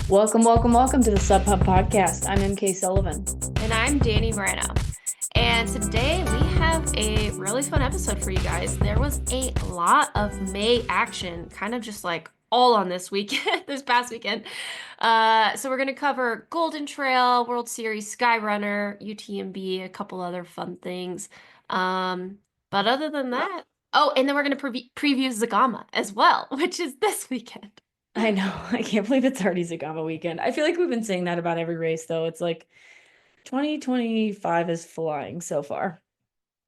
Welcome to the Sub Hub Podcast. I'm MK Sullivan. And I'm Dani Moreno. And today we have a really fun episode for you guys. There was a lot of May action, kind of just like all on this weekend, this past weekend. So we're going to cover Golden Trail, World Series, Skyrunner, UTMB, a couple other fun things. But other than that, and then we're going to preview Zegama as well, which is this weekend. I know. I can't believe it's already Zegama weekend. I feel like we've been saying that about every race, though. It's like 2025 is flying so far.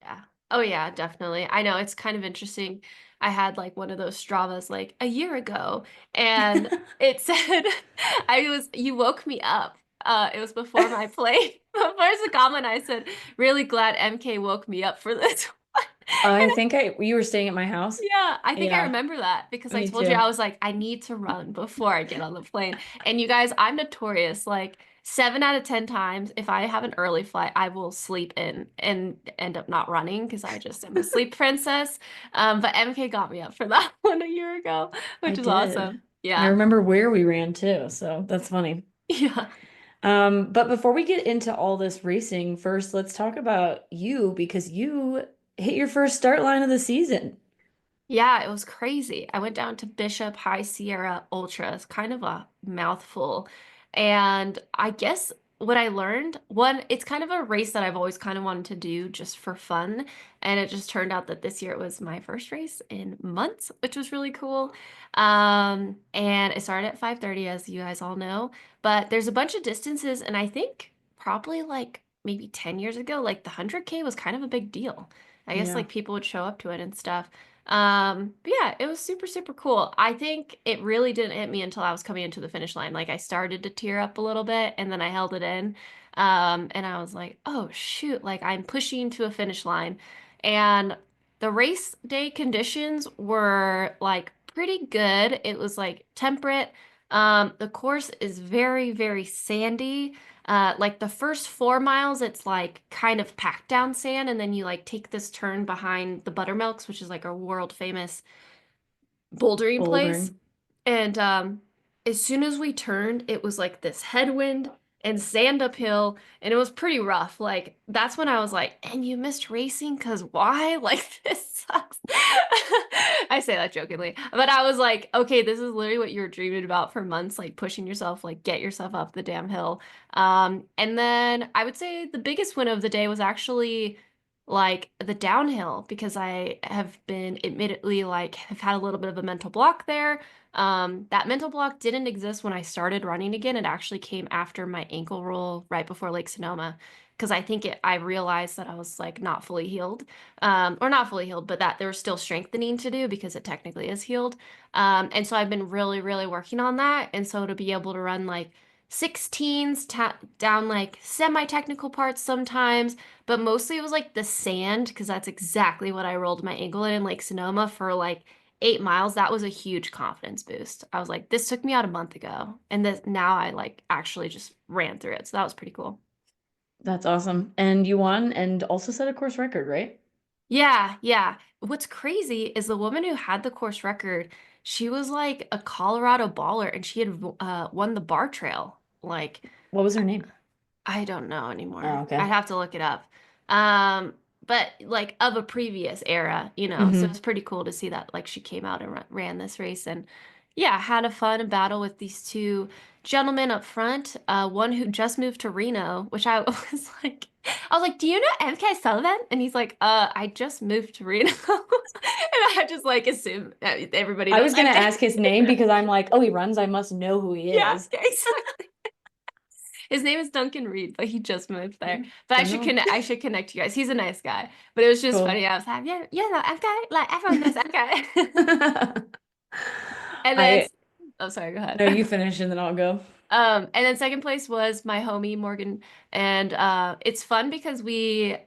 Yeah. Oh, yeah, definitely. I know it's kind of interesting. I had like one of those Stravas like a year ago, and it said, you woke me up. It was before my plane, before Zegama, and I said, really glad MK woke me up for this. I think you were staying at my house. Yeah, I think I Yeah. remember that because I Me told too. you I was like, I need to run before I get on the plane. And you guys, I'm notorious. Like 7 out of 10 times, if I have an early flight, I will sleep in and end up not running because I just am a sleep princess. But MK got me up for that one a year ago, which is awesome. I Yeah. remember where we ran too, so that's funny. Yeah. But before we get into all this racing, first let's talk about you because you hit your first start line of the season. Yeah, it was crazy. I went down to Bishop High Sierra Ultra. It's kind of a mouthful. And I guess what I learned, one, it's kind of a race that I've always kind of wanted to do just for fun. And it just turned out that this year it was my first race in months, which was really cool. And it started at 5:30, as you guys all know. But there's a bunch of distances, and I think probably like maybe 10 years ago, like the 100K was kind of a big deal. I guess Yeah. like people would show up to it and stuff. But yeah, it was super, super cool. I think it really didn't hit me until I was coming into the finish line. Like I started to tear up a little bit and then I held it in. And I was like, oh shoot, like I'm pushing to a finish line. And the race day conditions were like pretty good. It was like temperate. The course is very, very sandy. Like the first 4 miles, it's like kind of packed down sand, and then you like take this turn behind the Buttermilks, which is like a world famous bouldering place. Bouldering. And as soon as we turned, it was like this headwind and sand uphill, and it was pretty rough. Like that's when I was like, "And you missed racing? 'Cause why? Like this sucks." I say that jokingly, but I was like, "Okay, this is literally what you were dreaming about for months, like pushing yourself, like get yourself up the damn hill." And then I would say the biggest win of the day was actually like the downhill because I have been admittedly like have had a little bit of a mental block there. That mental block didn't exist when I started running again. It actually came after my ankle roll right before Lake Sonoma because I realized that I was like not fully healed, or not fully healed, but that there was still strengthening to do because it technically is healed. And so I've been really, really working on that. And so to be able to run like 16s down like semi-technical parts sometimes, but mostly it was like the sand because that's exactly what I rolled my ankle in Lake Sonoma for like 8 miles. That was a huge confidence boost. I was like, this took me out a month ago, and this now I like actually just ran through it. So that was pretty cool. That's awesome. And you won and also set a course record, right? Yeah, yeah. What's crazy is the woman who had the course record, she was like a Colorado baller and she had won the bar trail. Like, What was her name? I don't know Oh, anymore. okay. I'd have to look it up. But like of a previous era, so Mm-hmm. it's pretty cool to see that like she came out and ran this race and yeah, had a fun battle with these two gentlemen up front. One who just moved to Reno, which I was like, do you know MK Sullivan? And he's like, I just moved to Reno. And I just like assume everybody I knows was gonna MK. ask his name because I'm like, oh, he runs. I must know who he Yeah, is. exactly. His name is Duncan Reed, but he just moved there. But Don't know. I should connect you guys. He's a nice guy. But it was just Cool. funny. I was like, yeah, no, MK, like everyone knows MK. And then I oh sorry, go ahead. No, you finish and then I'll go. And then second place was my homie Morgan. And it's fun because we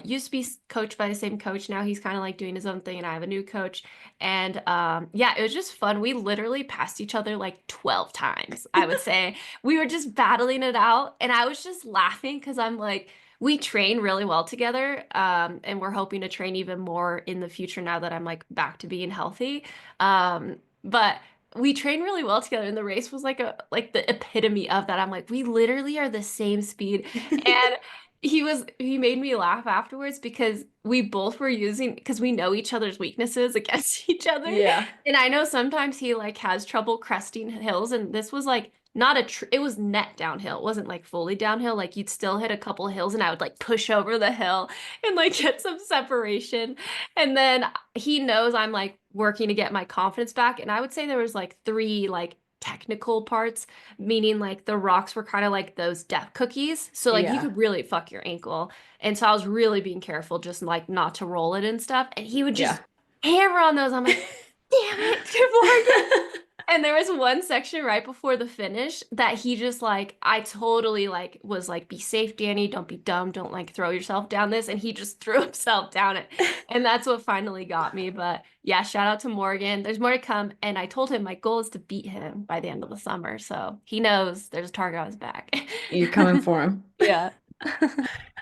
used to be coached by the same coach. Now he's kind of like doing his own thing, and I have a new coach. And yeah, it was just fun. We literally passed each other like 12 times, I would say. We were just battling it out, and I was just laughing because I'm like, We train really well together, and we're hoping to train even more in the future now that I'm like back to being healthy. But we train really well together, and the race was like the epitome of that. I'm like, we literally are the same speed, and he made me laugh afterwards because we both were using because we know each other's weaknesses against each other, Yeah. and I know sometimes he like has trouble cresting hills, and this was like not a it was net downhill. It wasn't like fully downhill. Like you'd still hit a couple of hills and I would like push over the hill and like get some separation. And then he knows I'm like working to get my confidence back. And I would say there was like three like technical parts, meaning like the rocks were kind of like those death cookies. So like you Yeah. could really fuck your ankle. And so I was really being careful just like not to roll it and stuff. And he would Yeah. just hammer on those. I'm like, damn it, good Morgan. And there was one section right before the finish that he just like, I totally like was like, be safe, Dani. Don't be dumb. Don't like throw yourself down this. And he just threw himself down it. And that's what finally got me. But yeah, shout out to Morgan. There's more to come. And I told him my goal is to beat him by the end of the summer. So he knows there's a target on his back. You're coming for him. Yeah.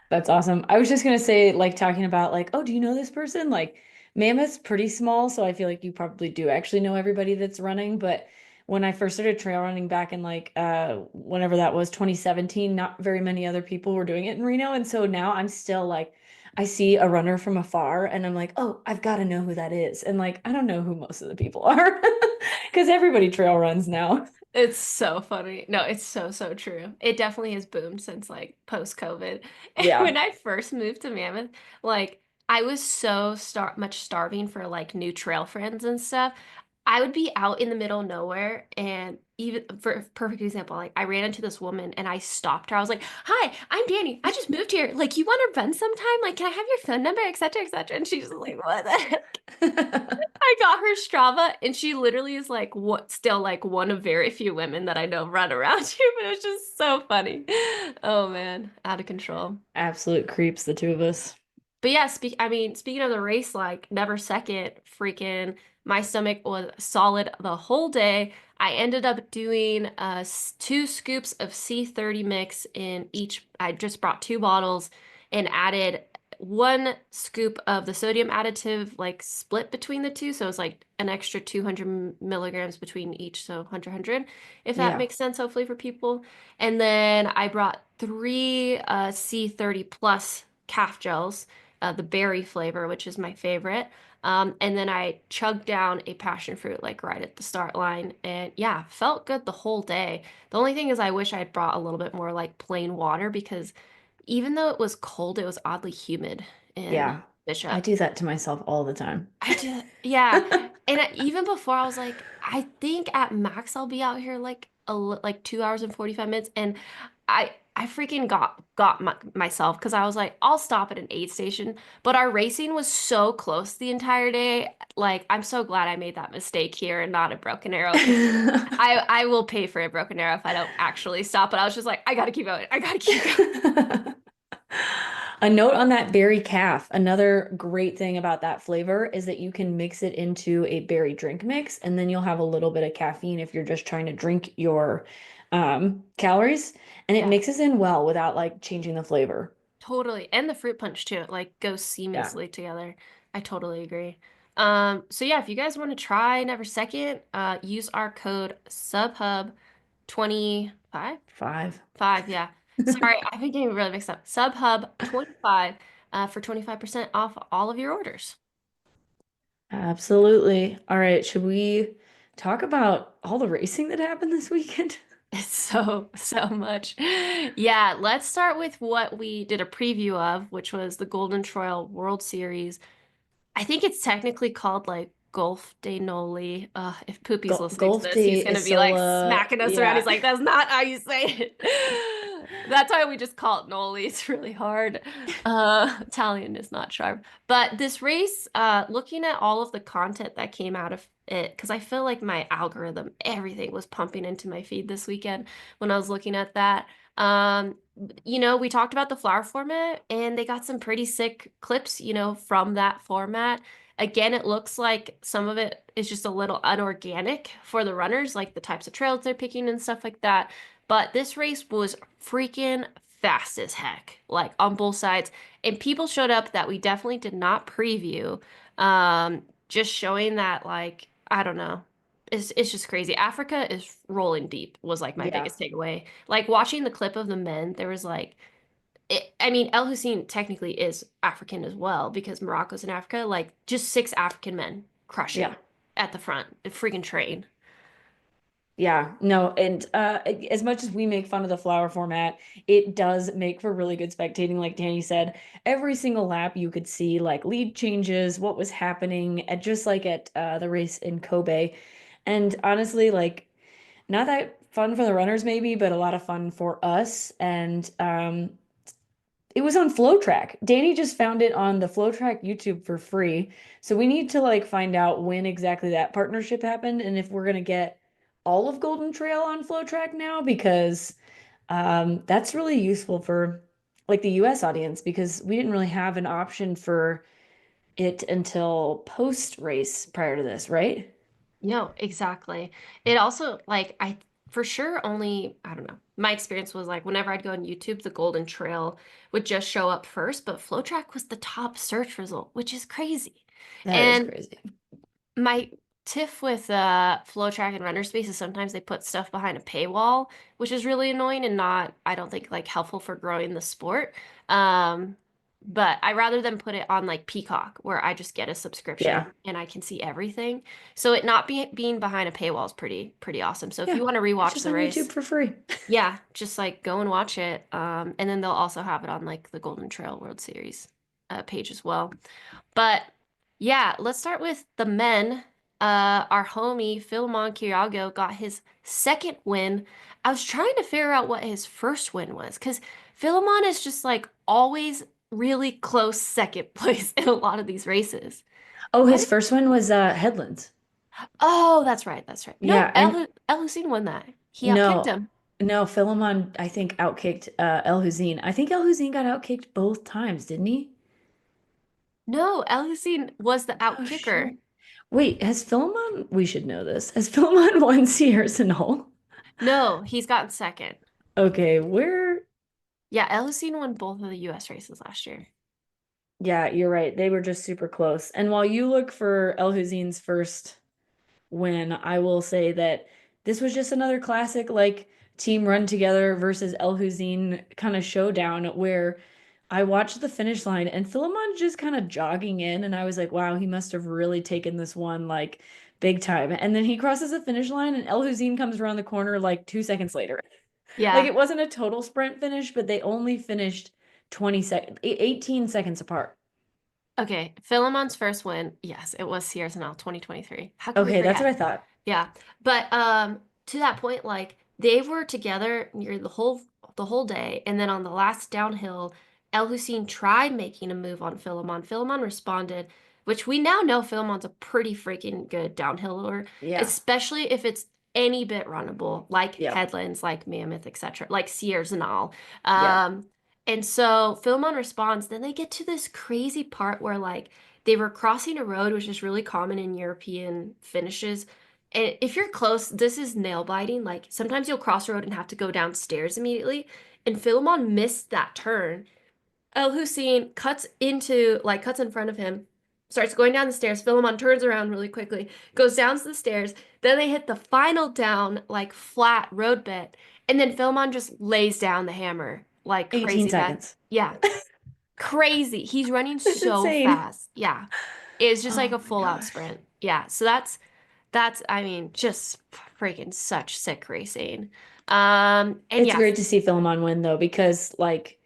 That's awesome. I was just gonna say, like, talking about like, oh, do you know this person? Like, Mammoth's pretty small, so I feel like you probably do actually know everybody that's running. But when I first started trail running back in like whenever that was 2017, not very many other people were doing it in Reno. And so now I'm still like, I see a runner from afar and I'm like, oh, I've got to know who that is. And like, I don't know who most of the people are because everybody trail runs now. It's so funny. No, it's so, so true. It definitely has boomed since like post-COVID. And Yeah. when I first moved to Mammoth, like I was so much starving for like new trail friends and stuff. I would be out in the middle of nowhere and even for a perfect example, like I ran into this woman and I stopped her. I was like, "Hi, I'm Dani. I just moved here. Like, you want to run sometime? Like, can I have your phone number, etc., etc." And she's like, "What the heck?" I got her Strava, and she literally is like what still like one of very few women that I know run around here, but it's just so funny. Oh man, out of control. Absolute creeps, the two of us. But yeah, speaking of the race, like never second, freaking my stomach was solid the whole day. I ended up doing 2 scoops of C30 mix in each. I just brought 2 bottles and added 1 scoop of the sodium additive, like split between the two. So it's like an extra 200 milligrams between each. So 100, if that Yeah. makes sense, hopefully for people. And then I brought 3 C30 plus calf gels, the berry flavor, which is my favorite. And then I chugged down a passion fruit like right at the start line. And yeah, felt good the whole day. The only thing is I wish I had brought a little bit more like plain water because even though it was cold, it was oddly humid in Yeah. I Bishop. do that to myself all the time. I just, yeah. And even before I was like, I think at max I'll be out here like like 2 hours and 45 minutes. And I freaking got myself because I was like, I'll stop at an aid station. But our racing was so close the entire day. Like, I'm so glad I made that mistake here and not a Broken Arrow because I will pay for a Broken Arrow if I don't actually stop. But I was just like, I gotta keep going. I gotta keep going. A note on that berry calf. Another great thing about that flavor is that you can mix it into a berry drink mix, and then you'll have a little bit of caffeine if you're just trying to drink your calories, and it Yeah. mixes in well without like changing the flavor. Totally. And the fruit punch too. It like goes Yeah. seamlessly together. I totally agree. So yeah, if you guys want to try Never Second, use our code SUBHUB 25. 5. 5, yeah. Sorry, I've been getting really mixed up. SUBHUB 25 for 25% off all of your orders. Absolutely. All right, should we talk about all the racing that happened this weekend? It's so, so much. Yeah, let's start with what we did a preview of, which was the Golden Trail World Series. I think it's technically called like Golf de Noli. If Poopy's listening to Golf this, he's de gonna be like Isola. smacking us around. Yeah. He's like, "That's not how you say it." That's why we just call it Noli. It's really hard. Italian is not sharp. But this race, looking at all of the content that came out of it, because I feel like my algorithm, everything was pumping into my feed this weekend when I was looking at that. Um, we talked about the flower format and they got some pretty sick clips, from that format. Again, it looks like some of it is just a little unorganic for the runners, like the types of trails they're picking and stuff like that. But this race was freaking fast as heck, like on both sides. And people showed up that we definitely did not preview. Just showing that, like, I don't know. It's just crazy. Africa is rolling deep was like my Yeah. biggest takeaway. Like watching the clip of the men, there was like I mean, Elhousine technically is African as well because Morocco's in Africa. Like just six African men Yeah. crushing at the front, a freaking train. Yeah, no, and as much as we make fun of the flower format, it does make for really good spectating. Like Danny said, every single lap you could see like lead changes, what was happening, at just like at the race in Kobe. And honestly, like not that fun for the runners maybe, but a lot of fun for us. And it was on Flow Track. Danny just found it on the Flow Track YouTube for free. So we need to like find out when exactly that partnership happened and if we're gonna get all of Golden Trail on Flow Track now because that's really useful for like the US audience because we didn't really have an option for it until post race prior to this, right? No, exactly. It also like I for sure only I don't know. My experience was like whenever I'd go on YouTube, the Golden Trail would just show up first, but FlowTrack was the top search result, which is crazy. That is And crazy. my tiff with FlowTrack and Runner Space is sometimes they put stuff behind a paywall, which is really annoying and not, I don't think, like helpful for growing the sport. Um, but I rather than put it on like Peacock, where I just get a Yeah. subscription and I can see everything. So it not being behind a paywall is pretty awesome. So if Yeah. you want to It's rewatch just the on race, YouTube for free. yeah, just like go and watch it. And then they'll also have it on like the Golden Trail World Series page as well. But yeah, let's start with the men. Our homie Philemon Kiriago got his second win. I was trying to figure out what his first win was because Philemon is just like always really close second place in a lot of these races. Oh, What? his first one was Headlands. Oh, that's right. That's right. No, Yeah, and El Hussein won that. He outkicked no, him. no, Philemon, I think, outkicked Elhousine. I think Elhousine got outkicked both times, didn't he? No, El Hussein was the Oh, shit. outkicker. Wait, has Philemon, we should know this. Has Philemon won Sierras and Hull? No, he's gotten second. Okay, where? Yeah, El Hussein won both of the US races last year. Yeah, you're right. They were just super close. And while you look for Elhousine's first win, I will say that this was just another classic like team run together versus Elhousine kind of showdown where I watched the finish line and Philemon just kind of jogging in and I was like, wow, he must have really taken this one like big time. And then he crosses the finish line and Elhousine comes around the corner like 2 seconds later. Like Yeah. it wasn't a total sprint finish, but they only finished 20 seconds, 18 seconds apart. Okay, Philemon's first win, yes, it was Sierra Sanal 2023. How could we Okay, that's what forget? I thought. Yeah. But to that point, like they were together near the whole day, and then on the last downhill, El Hussein tried making a move on Philemon. Philemon responded, which we now know Philemon's a pretty freaking good downhiller, Yeah. especially if it's any bit runnable, like Yep. Headlands, like Mammoth, etc., like Sierra Zanal. Yep. And so Philemon responds, then they get to this crazy part where like they were crossing a road, which is really common in European finishes. And if you're close, this is nail biting. Like sometimes you'll cross a road and have to go downstairs immediately. And Philemon missed that turn. El Hussein cuts in front of him, starts going down the stairs. Philemon turns around really quickly, goes down the stairs. Then they hit the final down, like flat road bit. And then Philemon just lays down the hammer like 18 crazy bad. seconds. Yeah, crazy. He's running That's so insane. fast. Yeah. It's just like Oh a my full out gosh. sprint. Yeah. So that's I mean, just freaking such sick racing. And It's yeah, great to see Philemon win though, because like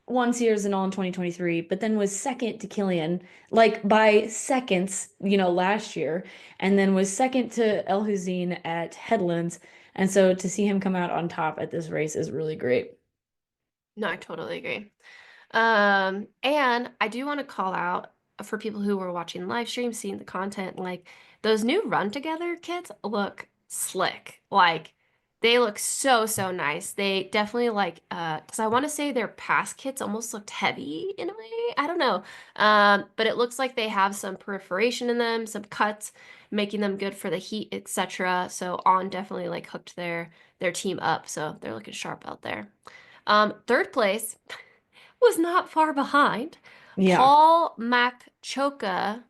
won Sears and all in 2023, but then was second to Kilian, like by seconds, last year, and then was second to El Hussein at Headlands. And so to see him come out on top at this race is really great. no, I totally agree. And I do want to call out for people who were watching live stream, seeing the content, like those new Run Together kits look slick. Like they look so nice. They definitely like because I want to say their past kits almost looked heavy in a way. I don't know. But it looks like they have some perforation in them, some cuts, making them good for the heat, etc. So On definitely like hooked their team up. So they're looking sharp out there. Third place was not far behind. Yeah. Paul Machoka,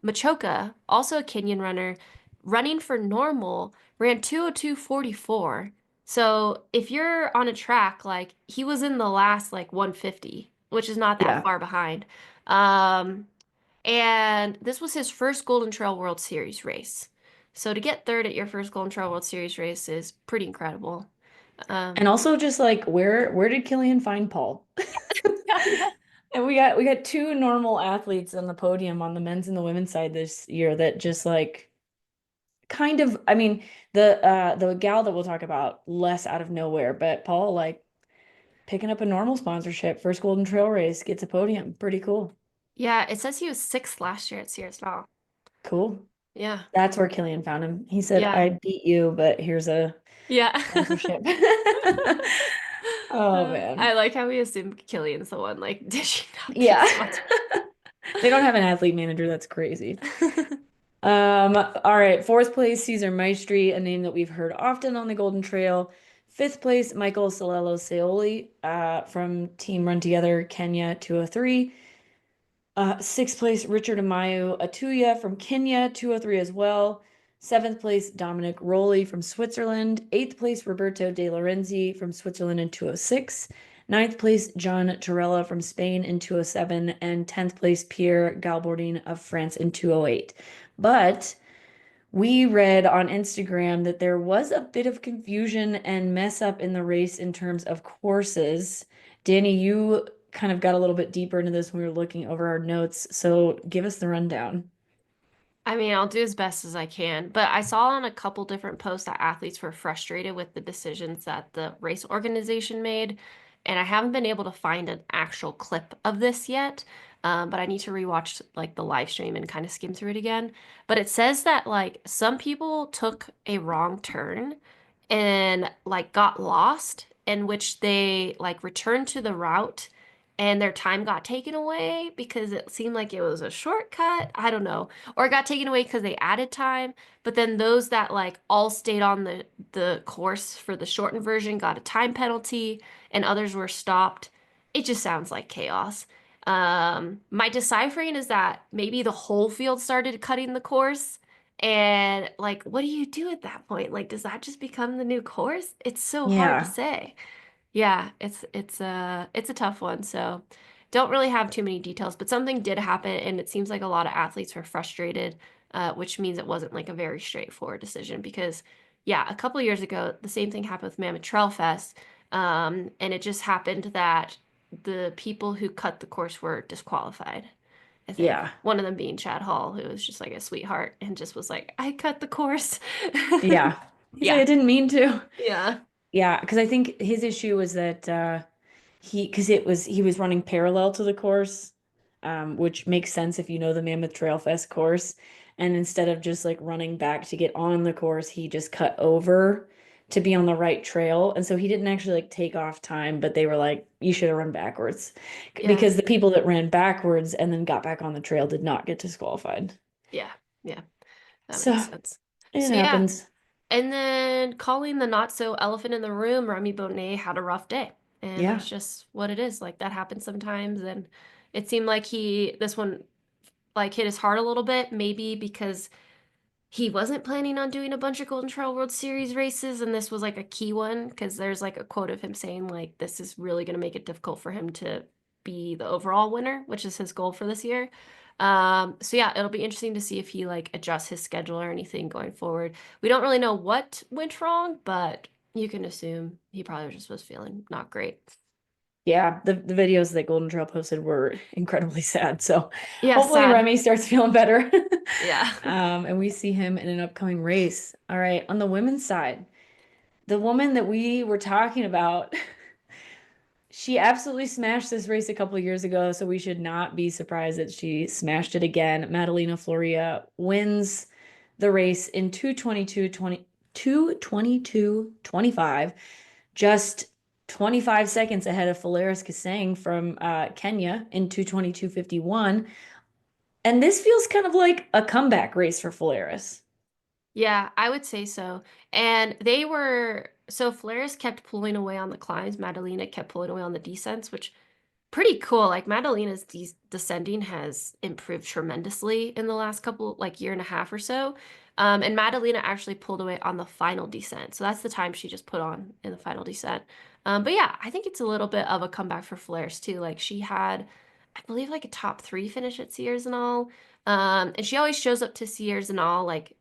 also a Kenyan runner, running for normal, ran 2:02:44. So if you're on a track, like he was in the last like 150, which is not that Yeah. far behind. Um, and this was his first Golden Trail World Series race. So to get third at your first Golden Trail World Series race is pretty incredible. And Um, also just like where did Kilian find Paul? yeah, I know. And we got two normal athletes on the podium on the men's and the women's side this year that just like kind of, I mean, the gal that we'll talk about less out of nowhere, but Paul like picking up a normal sponsorship, first Golden Trail race, gets a podium. Pretty cool. Yeah, it says he was sixth last year at Sierra. Cool. Yeah. That's where Killian found him. He said, Yeah. I beat you, but here's a Yeah. sponsorship. Oh I man. like how we assume Killian's the one like dishing out these Yeah. sponsorships. They don't have an athlete manager. That's crazy. All right. Fourth place, Caesar Maestri, a name that we've heard often on the Golden Trail. Fifth place, Michael Salelo Seoli, from Team Run Together, Kenya 203. Sixth place, Richard Amayo Atuya from Kenya, 203 as well. Seventh place, Dominic Rowley from Switzerland. Eighth place, Roberto De Lorenzi from Switzerland in 206. Ninth place, John Torella from Spain in 207. And 10th place, Pierre Galbordin of France in 208. But we read on Instagram that there was a bit of confusion and mess up in the race in terms of courses. Danny, you kind of got a little bit deeper into this when we were looking over our notes, so give us the rundown. I mean, I'll do as best as I can, but I saw on a couple different posts that athletes were frustrated with the decisions that the race organization made, and I haven't been able to find an actual clip of this yet. But I need to rewatch like the live stream and kind of skim through it again. But it says that like some people took a wrong turn and like got lost, in which they like returned to the route and their time got taken away because it seemed like it was a shortcut. I don't know, or it got taken away because they added time. But then those that like all stayed on the course for the shortened version got a time penalty, and others were stopped. It just sounds like chaos. My deciphering is that maybe the whole field started cutting the course. And like, what do you do at that point? Like, does that just become the new course? It's so hard to Yeah, say. Yeah, it's a tough one. So don't really have too many details, but something did happen, and it seems like a lot of athletes were frustrated, which means it wasn't like a very straightforward decision because, yeah, a couple years ago, the same thing happened with Mammoth Trail Fest, and it just happened that the people who cut the course were disqualified. I think yeah, one of them being Chad Hall, who was just like a sweetheart and just was like, I cut the course. yeah. He's like, Yeah, I didn't mean to. yeah, Yeah, because I think his issue was that he was running parallel to the course, which makes sense if you know the Mammoth Trail Fest course. And instead of just like running back to get on the course, he just cut over to be on the right trail. And so he didn't actually like take off time, but they were like, you should have run backwards. yeah, Because the people that ran backwards and then got back on the trail did not get disqualified. yeah, yeah. That makes So sense. it So yeah, happens. and then calling the not so elephant in the room, Remy Bonnet had a rough day. And Yeah. that's just what it is. Like that happens sometimes. And it seemed like this one like hit his heart a little bit, maybe because he wasn't planning on doing a bunch of Golden Trail World Series races, and this was like a key one because there's like a quote of him saying like this is really going to make it difficult for him to be the overall winner, which is his goal for this year. So yeah, it'll be interesting to see if he like adjusts his schedule or anything going forward. We don't really know what went wrong, but you can assume he probably just was feeling not great. Yeah, the videos that Golden Trail posted were incredibly sad. So Yeah, hopefully sad. Remy starts feeling better. Yeah. And we see him in an upcoming race. All right, on the women's side, the woman that we were talking about, she absolutely smashed this race a couple of years ago, so we should not be surprised that she smashed it again. Madalena Floria wins the race in 2:22:25, just 25 seconds ahead of Falaris Kasang from Kenya in 2:22:51. And this feels kind of like a comeback race for Falaris. Yeah, I would say so. And they were So Flares kept pulling away on the climbs. Madalena kept pulling away on the descents, which pretty cool. Like Madalena's descending has improved tremendously in the last couple, like year and a half or so. And Madalena actually pulled away on the final descent. So that's the time she just put on in the final descent. But yeah, I think it's a little bit of a comeback for Flares too. Like she had, I believe, like a top three finish at Sears and all. And she always shows up to Sears and all like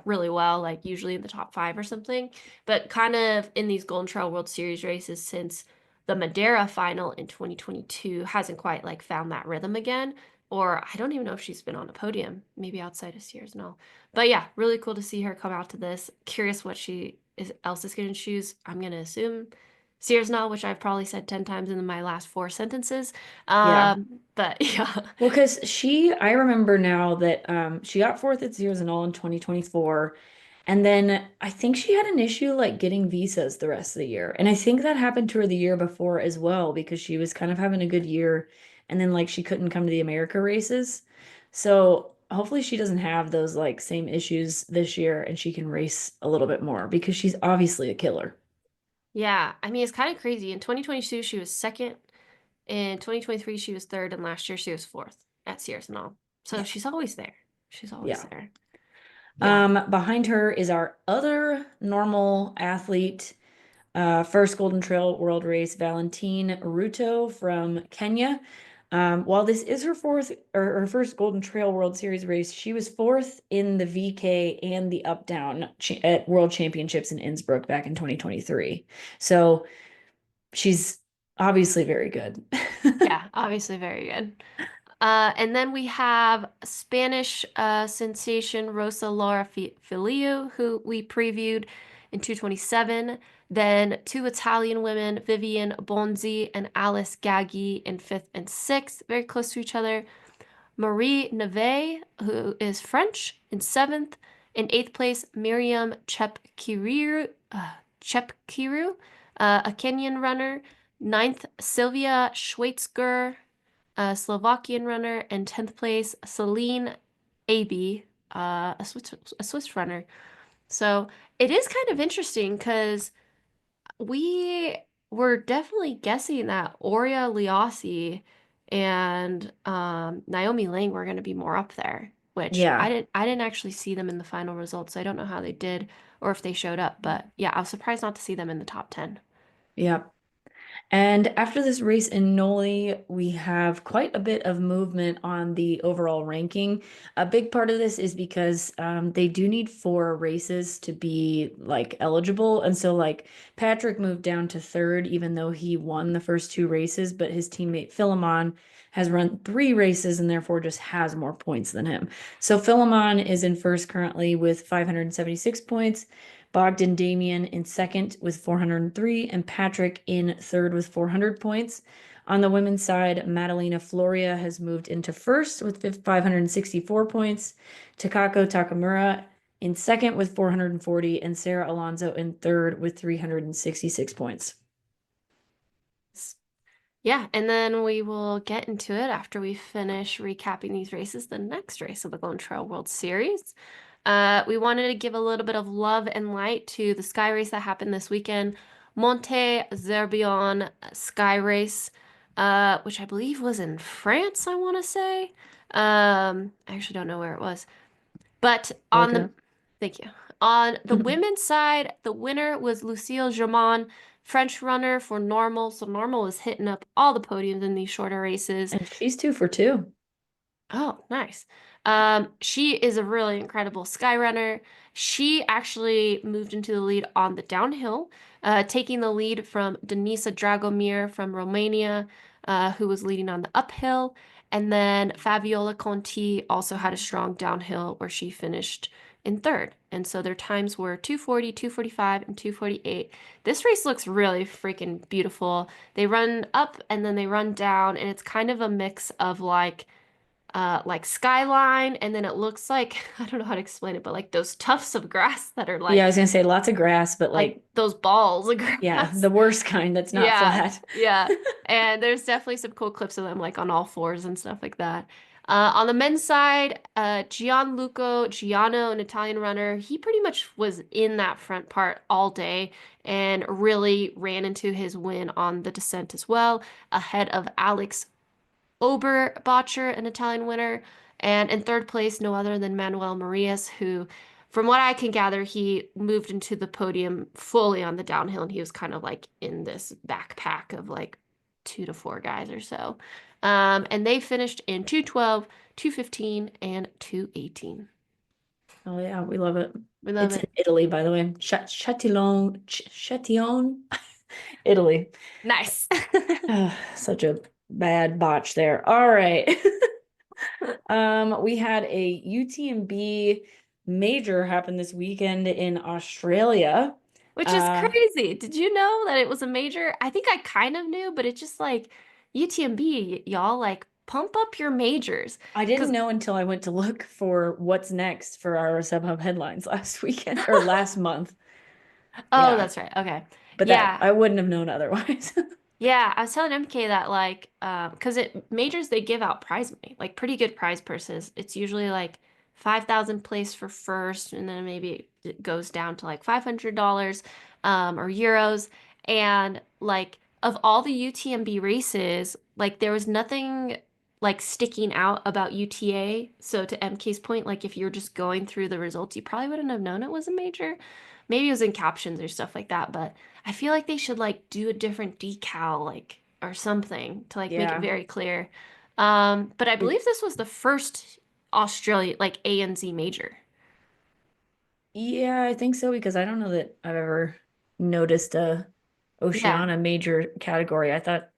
really well, like usually in the top five or something. But kind of in these Golden Trail World Series races since the Madeira final in 2022 hasn't quite like found that rhythm again. Or I don't even know if she's been on a podium, maybe outside of Sears and all. But yeah, really cool to see her come out to this. Curious what she is else is going to choose. I'm going to assume Sears and all, which I've probably said 10 times in my last four sentences. Yeah. But yeah. Well, because I remember now that she got fourth at Sears and all in 2024. And then I think she had an issue like getting visas the rest of the year. And I think that happened to her the year before as well because she was kind of having a good year and then like she couldn't come to the America races. So hopefully she doesn't have those like same issues this year and she can race a little bit more because she's obviously a killer. Yeah, I mean, it's kind of crazy. In 2022, she was second. In 2023, she was third, and last year she was fourth at Sears and all. So Yeah. she's always there. She's always Yeah. there. Yeah. Behind her is our other normal athlete, first Golden Trail World Race, Valentine Rutto from Kenya. While this is her fourth or her first Golden Trail World Series race, she was fourth in the VK and the up down at World Championships in Innsbruck back in 2023. So she's obviously very good. Yeah, obviously very good. And then we have Spanish sensation Rosa Laura Filiu, who we previewed in 227. Then two Italian women, Vivian Bonzi and Alice Gaggi in fifth and sixth, very close to each other. Marie Neve, who is French, in seventh. In eighth place, Miriam Chepkiru, a Kenyan runner. Ninth, Sylvia Schweitzger, a Slovakian runner. And 10th place, Celine Aby, a Swiss runner. So it is kind of interesting because we were definitely guessing that Aurea Liassi and Naomi Lang were going to be more up there, which Yeah. I didn't actually see them in the final results, so I don't know how they did or if they showed up, but yeah, I was surprised not to see them in the top 10. Yeah. And after this race in Noli, we have quite a bit of movement on the overall ranking. A big part of this is because they do need four races to be like eligible. And so like Patrick moved down to third, even though he won the first two races, but his teammate Philemon has run three races and therefore just has more points than him. So Philemon is in first currently with 576 points. Bogdan Damian in second with 403, and Patrick in third with 400 points. On the women's side, Madalena Floria has moved into first with 564 points. Takako Takamura in second with 440, and Sara Alonso in third with 366 points. Yeah, and then we will get into it after we finish recapping these races, the next race of the Golden Trail World Series. We wanted to give a little bit of love and light to the sky race that happened this weekend, Monte Zerbion Sky Race, which I believe was in France, I want to say. I actually don't know where it was. But Look on it the, up. thank you. On the women's side, the winner was Lucille Germain, French runner for Normal. So Normal is hitting up all the podiums in these shorter races. And she's 2 for 2. Oh, nice. She is a really incredible sky runner. She actually moved into the lead on the downhill, taking the lead from Denisa Dragomir from Romania, who was leading on the uphill. And then Fabiola Conti also had a strong downhill where she finished in third. And so their times were 240, 245, and 248. This race looks really freaking beautiful. They run up and then they run down, and it's kind of a mix of like skyline, and then it looks like I don't know how to explain it, but like those tufts of grass that are Yeah, I was gonna say lots of grass, but like like, those balls of yeah, grass. the worst kind that's not Yeah, flat. yeah. And there's definitely some cool clips of them like on all fours and stuff like that. On the men's side, Gianno, an Italian runner, he pretty much was in that front part all day and really ran into his win on the descent as well, ahead of Alex Oberbacher, an Italian winner, and in third place, no other than Manuel Marias, who, from what I can gather, he moved into the podium fully on the downhill, and he was kind of like in this backpack of like 2 to 4 guys or so. And they finished in 2:12, 2:15, and 2:18. Oh yeah, we love it. We love It's in it. Italy, by the way. Chatillon, Italy. Nice. Such a bad botch there. All right. We had a UTMB major happen this weekend in Australia. Which is Uh, crazy. Did you know that it was a major? I think I kind of knew, but it's just like UTMB, y'all like pump up your majors. I didn't Because, know until I went to look for what's next for our SubHub headlines last weekend or last month. oh, Yeah, that's right. Okay. but that Yeah. I wouldn't have known otherwise. Yeah. I was telling MK that like, because it majors, they give out prize money, like pretty good prize purses. It's usually like 5,000 place for first, and then maybe it goes down to like $500, or euros. And like, of all the UTMB races, like there was nothing like sticking out about UTA. So to MK's point, like if you're just going through the results, you probably wouldn't have known it was a major. Maybe it was in captions or stuff like that, but I feel like they should like do a different decal, like or something to like make it Yeah. very clear. But I It- believe this was the first Australia like ANZ major. yeah, I think so because I don't know that I've ever noticed a Yeah. Oceania major category. I thought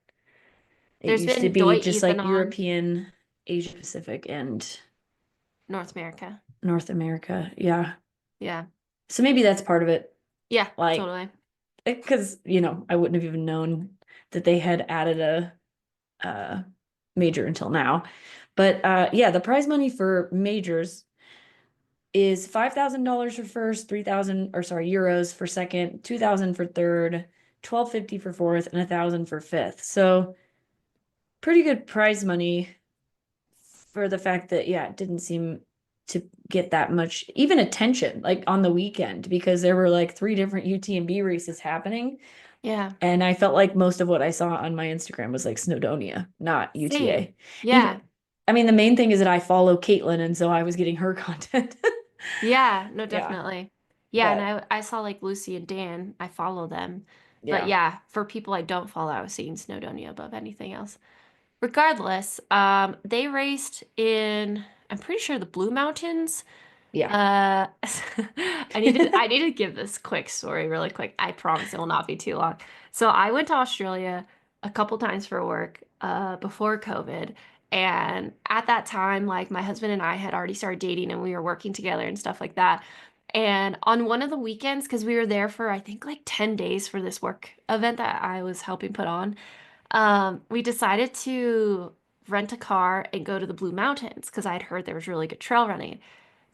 it There's used to been be Doi just like Ethanon, European, Asia Pacific, and North America. North America. Yeah. Yeah. So maybe that's part of it. Yeah, Like, totally. because, I wouldn't have even known that they had added a major until now. But yeah, the prize money for majors is $5,000 for first, 3,000 or sorry, euros for second, 2,000 for third, 1,250 for fourth, and 1,000 for fifth. So pretty good prize money for the fact that, yeah, it didn't seem to get that much even attention like on the weekend because there were like three different UTMB races happening. Yeah. And I felt like most of what I saw on my Instagram was like Snowdonia, not Same. UTA. Even, Yeah. I mean, the main thing is that I follow Caitlin, and so I was getting her content. Yeah, no, Yeah, definitely. Yeah, and but I saw like Lucy and Dan. I follow them. But yeah, yeah, for people I don't follow, I was seeing Snowdonia above anything else. Regardless, they raced in, I'm pretty sure the Blue Mountains. yeah. I need to give this quick story really quick. I promise it will not be too long. So I went to Australia a couple times for work before COVID. And at that time, like my husband and I had already started dating and we were working together and stuff like that. And on one of the weekends, because we were there for I think like 10 days for this work event that I was helping put on, we decided to rent a car and go to the Blue Mountains because I'd heard there was really good trail running.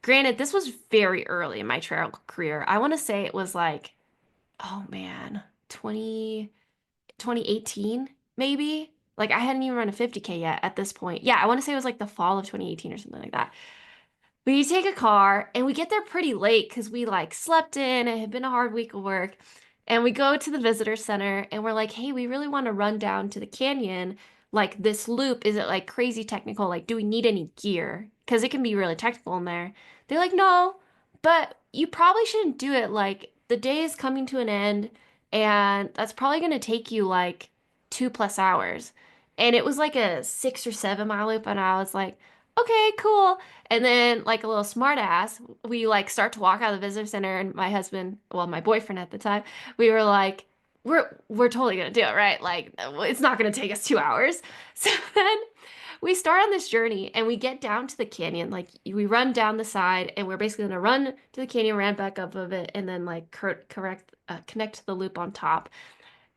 Granted, this was very early in my trail career. I want to say it was like, oh man, 2018 maybe. Like I hadn't even run a 50K yet at this point. Yeah, I want to say it was like the fall of 2018 or something like that. We take a car and we get there pretty late because we like slept in. It had been a hard week of work. And we go to the visitor center and we're like, hey, we really want to run down to the canyon. Like this loop, is it like crazy technical? Like, do we need any gear? Because it can be really technical in there. They're like, no, but you probably shouldn't do it. Like, the day is coming to an end, and that's probably going to take you like 2+ hours. And it was like a 6 or 7 mile loop. And I was like, okay, cool. And then, like a little smart ass, we like start to walk out of the visitor center, and my husband, well, my boyfriend at the time, we were like, we're totally gonna do it, right? Like, it's not gonna take us 2 hours. So then we start on this journey, and we get down to the canyon. Like, we run down the side, and we're basically gonna run to the canyon, run back up of it, and then like connect to the loop on top.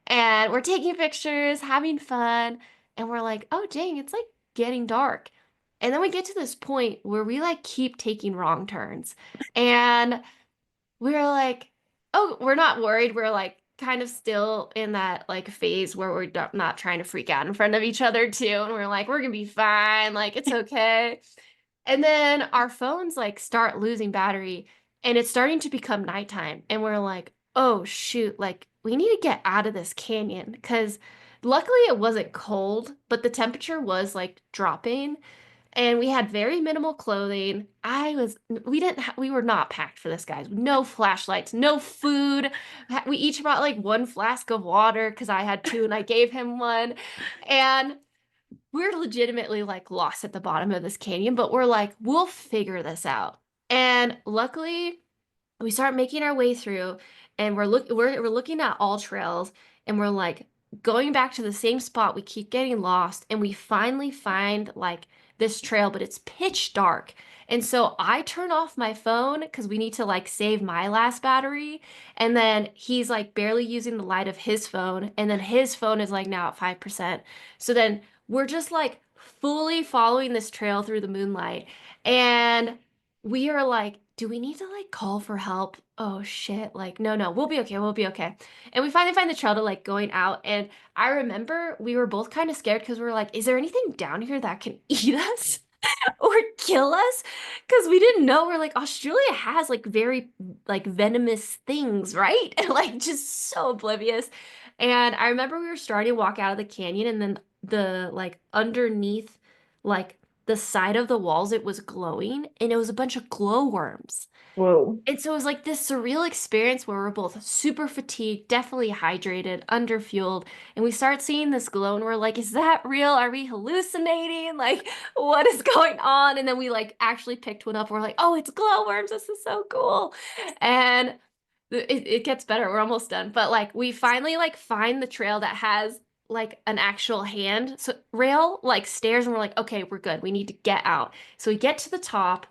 And we're taking pictures, having fun, and we're like, oh dang, it's like getting dark. And then we get to this point where we like keep taking wrong turns. And we're like, oh, we're not worried. We're like, kind of still in that like phase where we're not trying to freak out in front of each other too. And we're like, we're gonna be fine, like it's okay. And then our phones like start losing battery and it's starting to become nighttime. And we're like, oh shoot, like we need to get out of this canyon because luckily it wasn't cold, but the temperature was like dropping and we had very minimal clothing. We were not packed for this, guys. No flashlights, no food. We each brought like one flask of water because I had two and I gave him one. And we're legitimately like lost at the bottom of this canyon, but we're like, we'll figure this out. And luckily, we start making our way through and we're looking at all trails and we're like going back to the same spot. We keep getting lost and we finally find like this trail, but it's pitch dark. And so I turn off my phone because we need to like save my last battery. And then he's like barely using the light of his phone. And then his phone is like now at 5%. So then we're just like fully following this trail through the moonlight. And we are like, do we need to like call for help? Oh shit. Like, no, no, we'll be okay. We'll be okay. And we finally find the trail to like going out. And I remember we were both kind of scared because we were like, is there anything down here that can eat us or kill us? Because we didn't know. We're like, Australia has like very like venomous things, right? And like just so oblivious. And I remember we were starting to walk out of the canyon and then the like underneath like the side of the walls, it was glowing and it was a bunch of glowworms. Whoa. And so it was like this surreal experience where we're both super fatigued, definitely hydrated, underfueled, and we start seeing this glow and we're like, is that real? Are we hallucinating? Like, what is going on? And then we like actually picked one up. We're like, oh, it's glowworms. This is so cool. And it gets better. We're almost done. But like we finally like find the trail that has like an actual hand so rail, like stairs, and we're like, okay, we're good. We need to get out. So we get to the top,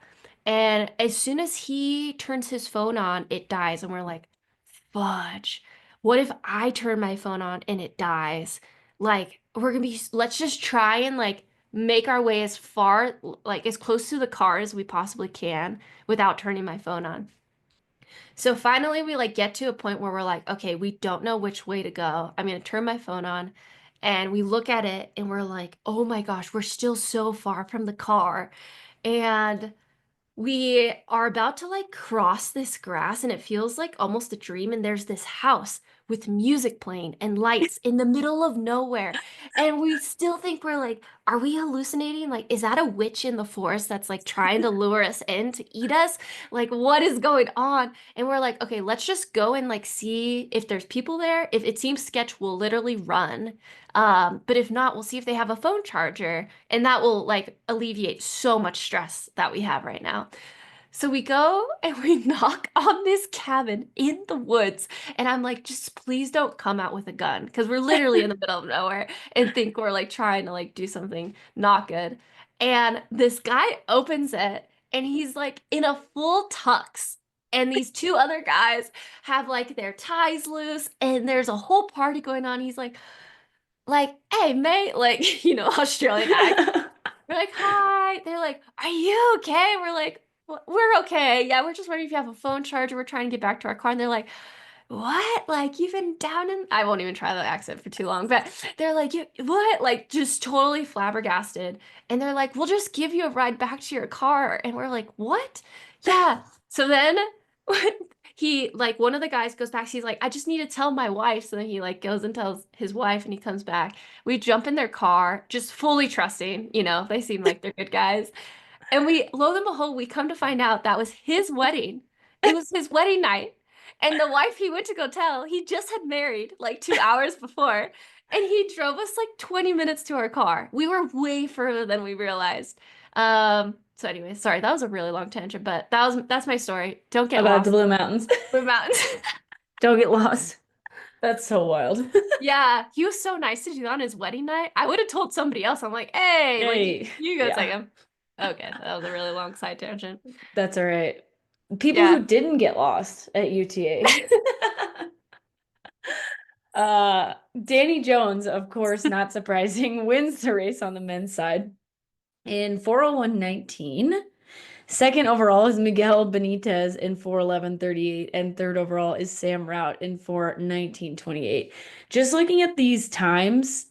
and as soon as he turns his phone on, it dies. And we're like, fudge. What if I turn my phone on and it dies? Like, let's just try and like make our way as far, like as close to the car as we possibly can without turning my phone on. So finally, we like get to a point where we're like, okay, we don't know which way to go. I'm gonna turn my phone on, and we look at it, and we're like, oh my gosh, we're still so far from the car, and we are about to like cross this grass and it feels like almost a dream. And there's this house with music playing and lights in the middle of nowhere. And we still think we're like, are we hallucinating? Like, is that a witch in the forest that's like trying to lure us in to eat us? Like, what is going on? And we're like, okay, let's just go and like see if there's people there. If it seems sketch, we'll literally run. But if not, we'll see if they have a phone charger, and that will like alleviate so much stress that we have right now. So we go and we knock on this cabin in the woods, and I'm like, just please don't come out with a gun because we're literally in the middle of nowhere and think we're like trying to like do something not good. And this guy opens it, and he's like in a full tux. And these two other guys have like their ties loose, and there's a whole party going on. He's like, hey, mate, like, Australian accent. We're like, hi. They're like, are you okay? We're like, we're okay. Yeah, we're just wondering if you have a phone charger. We're trying to get back to our car. And they're like, what? Like, you've been down in... I won't even try the accent for too long, but they're like, what? Like, just totally flabbergasted. And they're like, we'll just give you a ride back to your car. And we're like, what? Yeah. So then like, one of the guys goes back. He's like, I just need to tell my wife. So then he, like, goes and tells his wife, and he comes back. We jump in their car, just fully trusting, they seem like they're good guys. And lo and behold, we come to find out that was his wedding. It was his wedding night. And the wife he went to go tell, he just had married like 2 hours before. And he drove us like 20 minutes to our car. We were way further than we realized. So anyway, sorry, that was a really long tangent, but that's my story. Don't get About the lost. Blue Mountains. Blue Mountains. Don't get lost. That's so wild. Yeah, he was so nice to do that on his wedding night. I would have told somebody else. I'm like, hey, like Hey, you go take yeah, him. Okay, that was a really long side tangent. that's all right. People Yeah. who didn't get lost at UTA. Danny Jones, of course, not surprising, wins the race on the men's side in 4:01:19. Second overall is Miguel Benitez in 4:11:38, and third overall is Sam Rout in 4:19:28. Just looking at these times,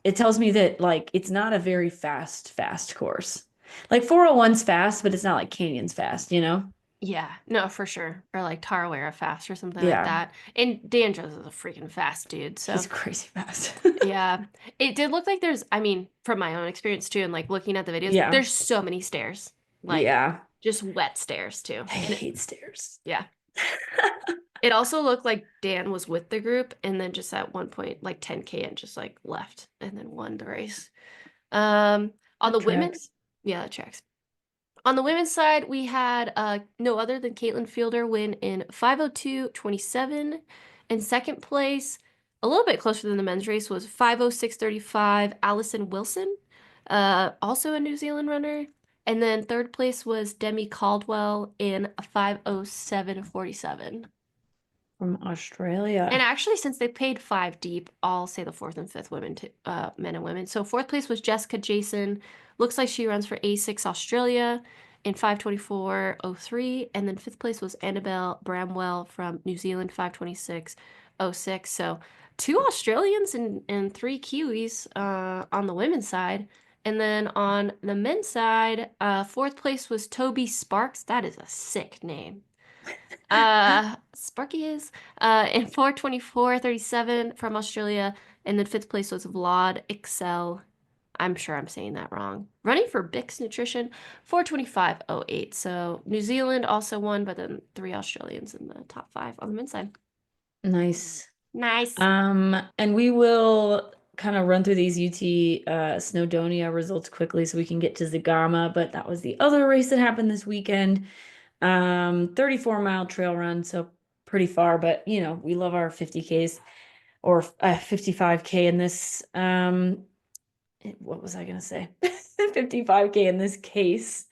it tells me that like it's not a very fast course. Like 401's fast, but it's not like Canyon's fast, you know? Yeah, no, for sure. Or like Tarawera fast or something like Yeah, that. And Danjo's is a freaking fast dude. he's So crazy fast. yeah, it did look like there's, I mean, from my own experience too, and like looking at the videos, Yeah, there's so many stairs, like yeah. just wet stairs too. I And it, hate stairs. yeah, it also looked like Dan was with the group and then just at one point, like 10K and just like left and then won the race. On That the women, tracks. yeah, that tracks. On the women's side, we had no other than Caitlin Fielder win in 5:02:27. In second place, a little bit closer than the men's race, was 5:06:35. Allison Wilson, also a New Zealand runner. And then third place was Demi Caldwell in 5:07:47. From And Australia. actually, since they paid five deep, I'll say the fourth and fifth women to men and women. So fourth place was Jessica Jason. Looks like she runs for A6 Australia in 5:24:03, and then fifth place was Annabelle Bramwell from New Zealand 5:26:06. So two Australians and three Kiwis on the women's side. And then on the men's side, fourth place was Toby Sparks. That is a sick name. Sparky is in 4:24:37 from Australia, and then fifth place was Vlad Excel. I'm sure I'm saying that wrong. Running for Bix Nutrition, 4:25:08. So New Zealand also won, but then three Australians in the top five on the men's side. Nice. Nice. And we will kind of run through these UT Snowdonia results quickly so we can get to Zegama, but that was the other race that happened this weekend. 34-mile trail run, so pretty far, but you know, we love our 50Ks or 55K in this what was I gonna say? 55K in this case.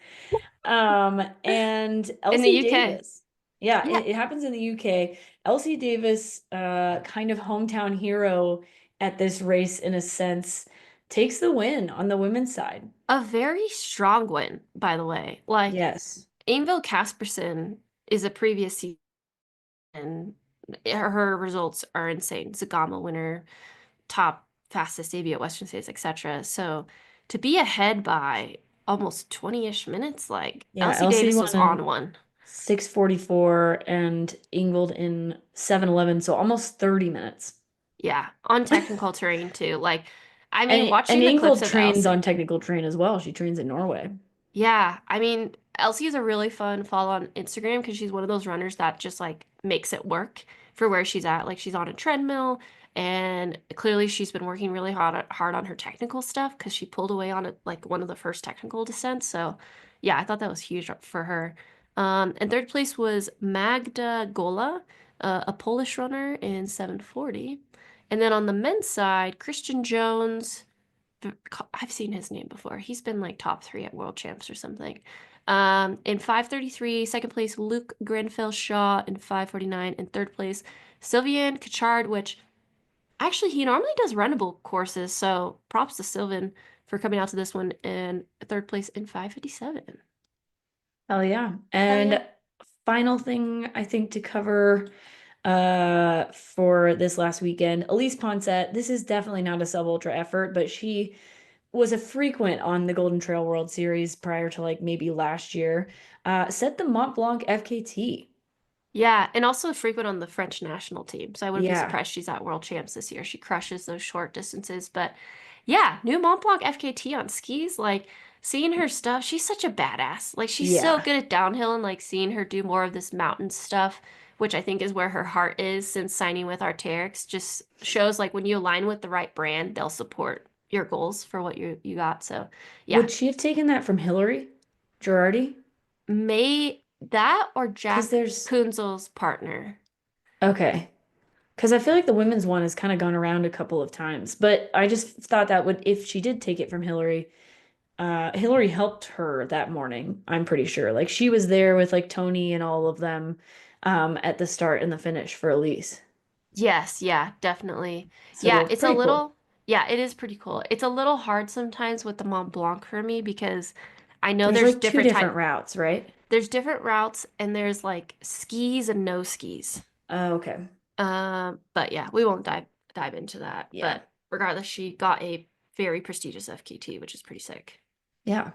And In the Elsie UK. Davis. Yeah, Yeah, it happens in the UK. Elsie Davis, kind of hometown hero at this race in a sense, takes the win on the women's side. a very strong win, by the way. Like, Yes. Ingvild Caspersen is a previous season. Her results are insane. Zegama winner, top fastest debut at Western States, etc. So to be ahead by almost 20-ish minutes, like Yeah, Elsie Elsie Davis won was on in one. 6:44 and Ingvild in 7:11, so almost 30 minutes. Yeah, on technical terrain too. Like, I mean, And watching the clips Ingvild of trains on Elsie. technical train as well. She trains in Norway. Yeah, I mean, Elsie's a really fun follow on Instagram because she's one of those runners that just like makes it work for where she's at. Like she's on a treadmill and clearly she's been working really hard on her technical stuff because she pulled away on it like one of the first technical descents. So yeah, I thought that was huge for her. And third place was Magda Gola, a Polish runner in 7:40. And then on the men's side, Christian Jones. I've seen his name before. He's been like top three at World Champs or something. In 5:33, second place, Luke Grenfell Shaw in 5:49, and third place, Sylvian Cachard, which actually he normally does runnable courses, so props to Sylvan for coming out to this one in third place in 5:57. Hell yeah. Hell yeah. And final thing I think to cover for this last weekend, Elise Poncet, this is definitely not a sub ultra effort, but she was a frequent on the Golden Trail World Series prior to like maybe last year. Set the Mont Blanc FKT. Yeah, and also frequent on the French national team. So I wouldn't be Yeah. surprised she's at World Champs this year. She crushes those short distances. But yeah, new Mont Blanc FKT on skis, like seeing her stuff, she's such a badass. Like she's so Yeah. good at downhill and like seeing her do more of this mountain stuff, which I think is where her heart is since signing with Arc'teryx, just shows like when you align with the right brand, they'll support your goals for what you got. So yeah, Would she have taken that from Hillary Girardi? May that or Because Jack there's Kunzel's partner. okay. Because I feel like the women's one has kind of gone around a couple of times, but I just thought that would, if she did take it from Hillary, Hillary helped her that morning, I'm pretty sure. Like she was there with like Tony and all of them at the start and the finish for Elise. Yes, yeah, definitely. Yeah, So it's a pretty cool. little, yeah, it is pretty cool. It's a little hard sometimes with the Mont Blanc for me because I know There's there's like two different type different routes, right? there's different routes and there's like skis and no skis. Oh, okay. But yeah, we won't dive into that. Yeah. But regardless, she got a very prestigious FKT, which is pretty sick. Yeah.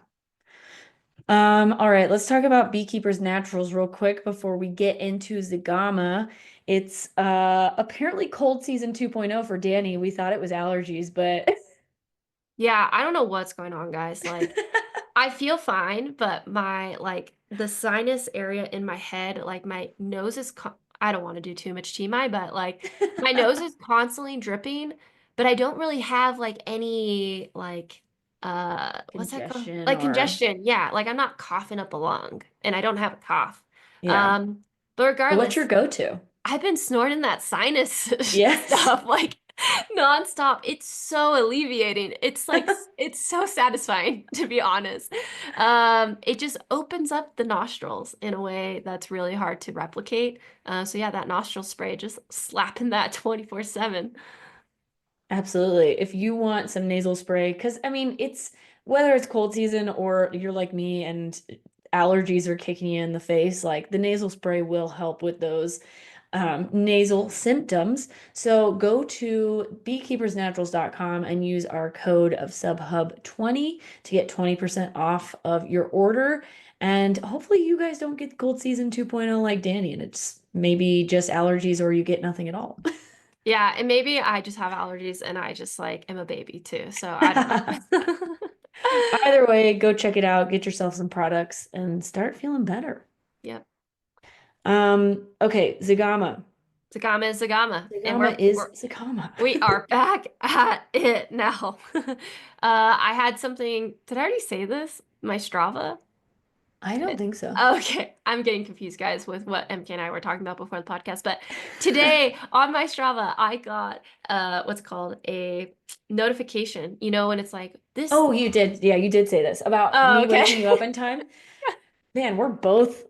All right, let's talk about Beekeeper's Naturals real quick before we get into Zegama. It's apparently cold season 2.0 for Danny. We thought it was allergies, but Yeah, I don't know what's going on, guys. Like, I feel fine, but my like the sinus area in my head, like my nose is I don't want to do too much TMI, but like my nose is constantly dripping, but I don't really have like any like what's that called? congestion Like or congestion. Yeah, like I'm not coughing up a lung and I don't have a cough. yeah. Um, but What's your regardless, go-to? I've been snorting that sinus Yes. stuff like nonstop. It's so alleviating. It's like it's so satisfying to be honest. It just opens up the nostrils in a way that's really hard to replicate. So yeah, that nostril spray just slapping that 24/7. Absolutely. If you want some nasal spray, because I mean, it's whether it's cold season or you're like me and allergies are kicking you in the face, like the nasal spray will help with those nasal symptoms. So go to beekeepersnaturals.com and use our code of SubHub20 to get 20% off of your order. And hopefully you guys don't get cold season 2.0 like Danny, and it's maybe just allergies or you get nothing at all. Yeah, and maybe I just have allergies and I just like am a baby too. So I don't know. Either way, go check it out, get yourself some products, and start feeling better. Yep. Okay, Zegama. Zegama is Zegama. And Zegama is Zegama. we are back at it now. I had something. Did I already say this? My Strava? I don't think so. Okay, I'm getting confused, guys, with what MK and I were talking about before the podcast. But today on my Strava, I got what's called a notification. You know, when it's like this. Oh, you did. Yeah, you did say this about Oh, me okay. waking you up in time. Man, we're both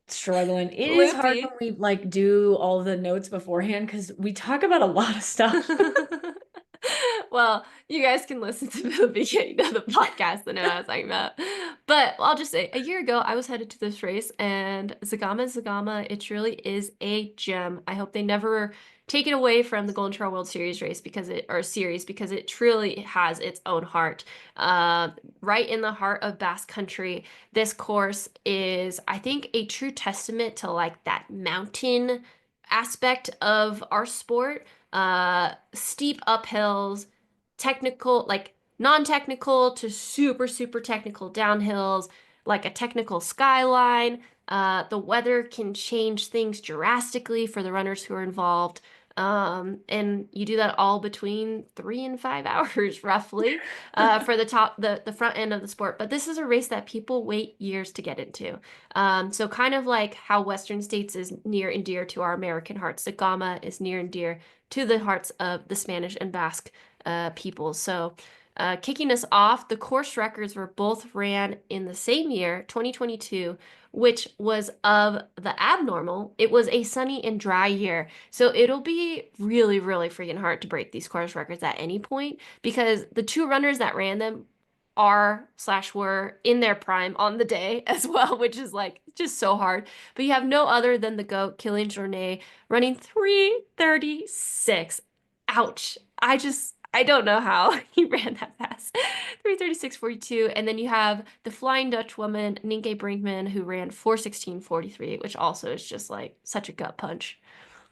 struggling. It is hard when Loopy. we like do all the notes beforehand because we talk about a lot of stuff. Well, you guys can listen to the beginning of the podcast to know what I was talking about. But I'll just say, a year ago, I was headed to this race, and Zegama, it truly is a gem. I hope they never take it away from the Golden Trail World Series race because it truly has its own heart. Right in the heart of Basque Country, this course is, I think, a true testament to like that mountain aspect of our sport, steep uphills, technical, like non-technical to super, super technical downhills, like a technical skyline. The weather can change things drastically for the runners who are involved. And you do that all between 3 and 5 hours, roughly, for the front end of the sport. But this is a race that people wait years to get into. So kind of like how Western States is near and dear to our American hearts, the Gama is near and dear to the hearts of the Spanish and Basque people. So kicking us off, the course records were both ran in the same year, 2022, which was of the abnormal. It was a sunny and dry year. So it'll be really, really freaking hard to break these course records at any point because the two runners that ran them are/were in their prime on the day as well, which is like just so hard. But you have no other than the GOAT, Kilian Jornet, running 3:36. Ouch. I don't know how he ran that fast. 3:36.42. And then you have the Flying Dutch woman, Nienke Brinkman, who ran 4:16.43, which also is just like such a gut punch.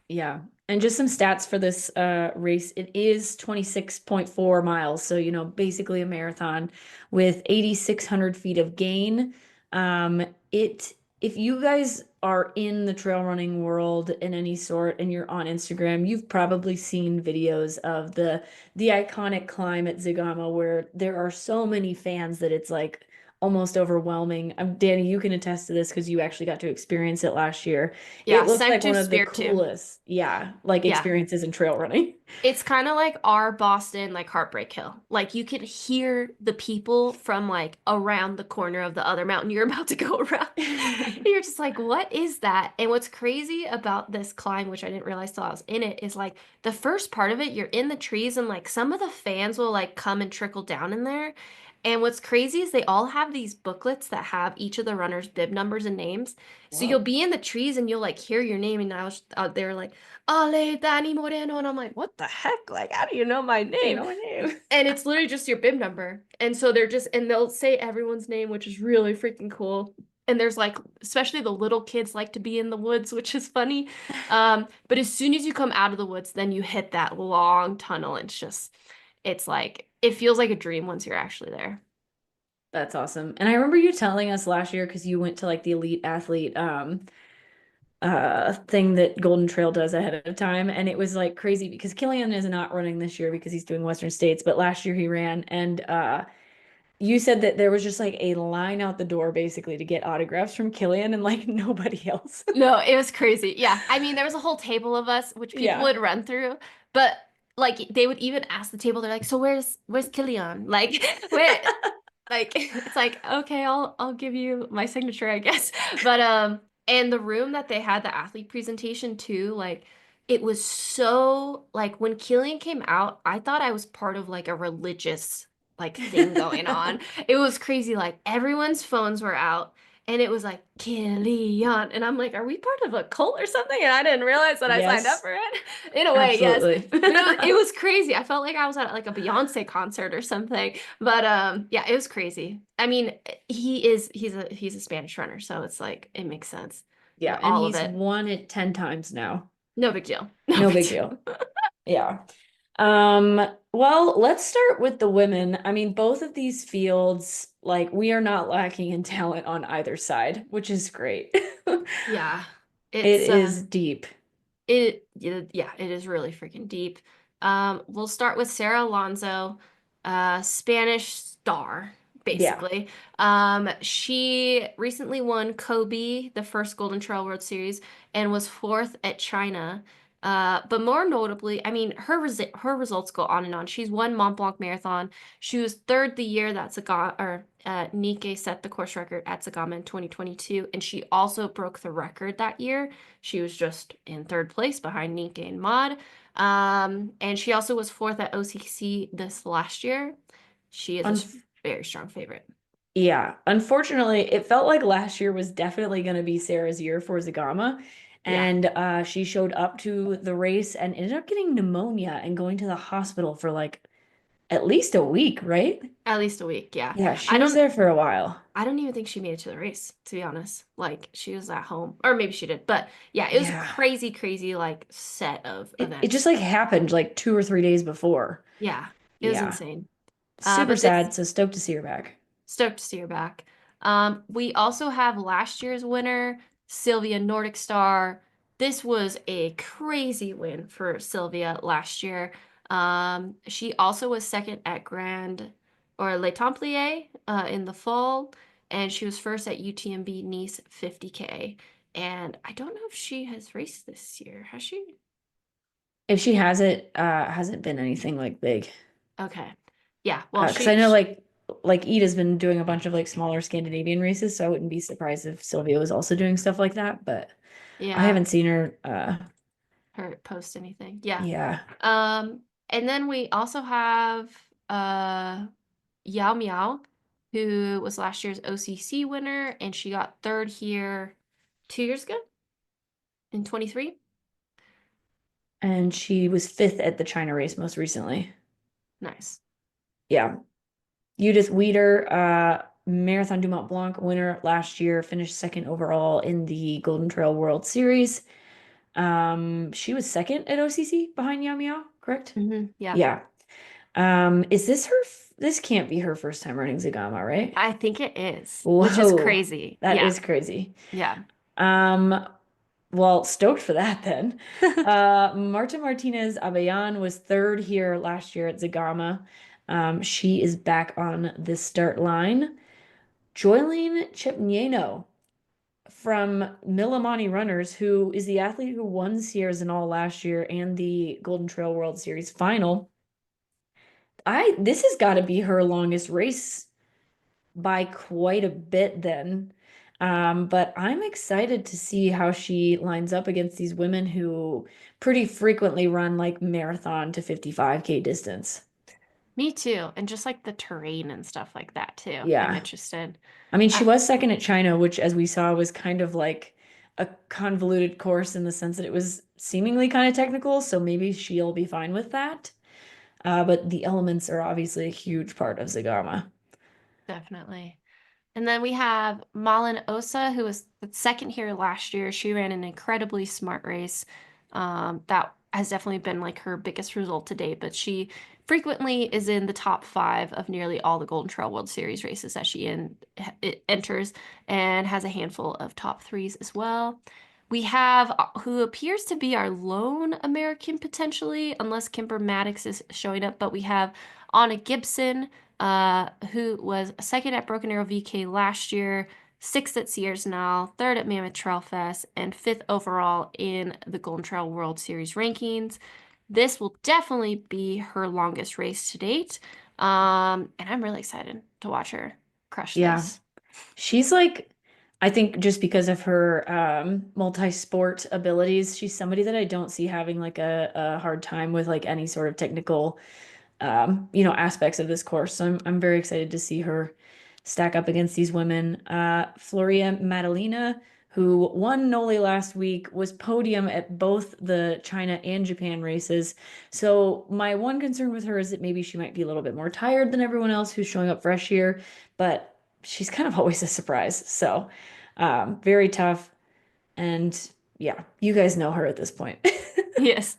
Yeah. And just some stats for this race. It is 26.4 miles. So, basically a marathon with 8,600 feet of gain. It if you guys are in the trail running world in any sort and you're on Instagram, you've probably seen videos of the iconic climb at Zegama where there are so many fans that it's like almost overwhelming. Danny, you can attest to this because you actually got to experience it last year. It Yeah, looks sank like to one of the spear too. coolest, yeah, like Yeah. experiences in trail running. It's kind of like our Boston, like Heartbreak Hill. Like you could hear the people from like around the corner of the other mountain you're about to go around. And you're just like, what is that? And what's crazy about this climb, which I didn't realize till I was in it, is like the first part of it, you're in the trees and like some of the fans will like come and trickle down in there. And what's crazy is they all have these booklets that have each of the runners' bib numbers and names. So you'll Whoa. be in the trees and you'll like hear your name, and I was out there like, Ale Dani Moreno. And I'm like, what the heck? Like, how do you know my You name? know my name. And it's literally just your bib number. And so they're just, and they'll say everyone's name, which is really freaking cool. And there's like, especially the little kids like to be in the woods, which is funny. But as soon as you come out of the woods, then you hit that long tunnel. And it's just, it's like, it feels like a dream once you're actually there. That's awesome. And I remember you telling us last year because you went to like the elite athlete thing that Golden Trail does ahead of time. And it was like crazy because Kilian is not running this year because he's doing Western States, but last year he ran and you said that there was just like a line out the door basically to get autographs from Kilian and like nobody else. No, it was crazy. Yeah. I mean, there was a whole table of us, which people Yeah. would run through, but like they would even ask the table, they're like, so where's Kilian? Like, where like it's like, okay, I'll give you my signature, I guess. But and the room that they had the athlete presentation too, like it was so like when Kilian came out, I thought I was part of like a religious like thing going on. It was crazy. Like everyone's phones were out. And it was like Kilian, and I'm like, are we part of a cult or something? And I didn't realize that I signed up Yes, for it. In a way, yes, absolutely. but it was crazy. I felt like I was at like a Beyonce concert or something. But yeah, it was crazy. I mean, he's a Spanish runner, so it's like it makes sense. Yeah, and All of he's it. won it 10 times now. No big deal. No No big big deal. deal. Yeah. Well, let's start with the women. I mean, both of these fields, like we are not lacking in talent on either side, which is great. Yeah. It It's is deep. yeah, it is really freaking deep. We'll start with Sarah Alonso, Spanish star, Yeah. basically. She recently won Kobe, the first Golden Trail World Series, and was fourth at China. But more notably, I mean, her results go on and on. She's won Mont Blanc Marathon. She was third the year that Nike set the course record at Zegama in 2022, and she also broke the record that year. She was just in third place behind Nike and Maud. And she also was fourth at OCC this last year. She is a Un very strong favorite. yeah. Unfortunately, it felt like last year was definitely going to be Sarah's year for Zegama. Yeah, And she showed up to the race and ended up getting pneumonia and going to the hospital for like at least a week, right? at least a week. Yeah. Yeah, I she was don't there for a while. I don't even think she made it to the race, to be honest. Like she was at home, or maybe she did. But yeah, it was a Yeah. crazy, crazy like set of It just events. like happened like 2 or 3 days before. Yeah, it was Yeah. insane. Super But this sad. So stoked to see her back. Stoked to see her back. We also have last year's winner, Sylvia Nordskar. This was a crazy win for Sylvia last year. She also was second at Grand or Le Templier in the fall, and she was first at UTMB Nice 50K. And I don't know if she has raced this year. Has she? If she hasn't been anything like big. Okay. Yeah. Well, Because I know like Ida's been doing a bunch of like smaller Scandinavian races, so I wouldn't be surprised if Sylvia was also doing stuff like that, but I yeah. haven't seen her Her post anything. Yeah. yeah. Um, and then we also have Yao Miao, who was last year's OCC winner, and she got third here 2 years ago in 23. And she was fifth at the China race most recently. Nice. Yeah. Judith Wyder, Marathon du Mont Blanc winner last year, finished second overall in the Golden Trail World Series. She was second at OCC behind Yao Miao, correct? Yeah. Yeah. Is this this can't be her first time running Zegama, right? I think it is, which is Whoa, crazy. that Yeah. is crazy. Yeah. Um, well, stoked for that then. Marta Martinez Abayan was third here last year at Zegama. She is back on the start line. Joylene Chipnieno from Millimani Runners, who is the athlete who won Sierras and all last year and the Golden Trail World Series final. This has got to be her longest race by quite a bit then. But I'm excited to see how she lines up against these women who pretty frequently run like marathon to 55K distance. Me too. And just like the terrain and stuff like that too. I'm Yeah. interested. I mean, she Uh, was second at China, which, as we saw, was kind of like a convoluted course in the sense that it was seemingly kind of technical. So maybe she'll be fine with that. But the elements are obviously a huge part of Zegama. Definitely. And then we have Malin Osa, who was the second here last year. She ran an incredibly smart race. That has definitely been like her biggest result to date, but she frequently is in the top five of nearly all the Golden Trail World Series races that enters, and has a handful of top threes as well. We have who appears to be our lone American potentially, unless Kimber Maddox is showing up, but we have Anna Gibson, who was second at Broken Arrow VK last year, sixth at Sears Now, third at Mammoth Trail Fest, and fifth overall in the Golden Trail World Series rankings. This will definitely be her longest race to date. And I'm really excited to watch her crush Yeah. this. She's like, I think just because of her multi-sport abilities, she's somebody that I don't see having like a hard time with like any sort of technical aspects of this course. So I'm very excited to see her stack up against these women. Floria Madalena, who won Noli last week, was podium at both the China and Japan races. So my one concern with her is that maybe she might be a little bit more tired than everyone else who's showing up fresh here, but she's kind of always a surprise. So very tough. And yeah, you guys know her at this point. Yes.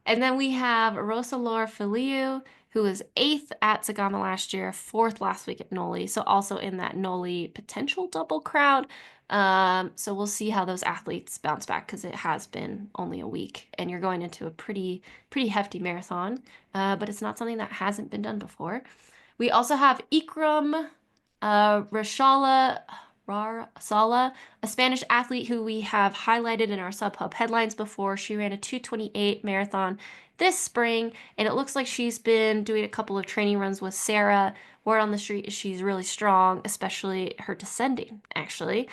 And then we have Rosalor Filiu, who was eighth at Zegama last year, fourth last week at Noli. So also in that Noli potential double crowd. So we'll see how those athletes bounce back because it has been only a week and you're going into a pretty hefty marathon. But it's not something that hasn't been done before. We also have Ikram Rashala Sala, a Spanish athlete who we have highlighted in our Subhub headlines before. She ran a 2:28 marathon this spring, and it looks like she's been doing a couple of training runs with Sara. Word on the street is she's really strong, especially her descending, actually.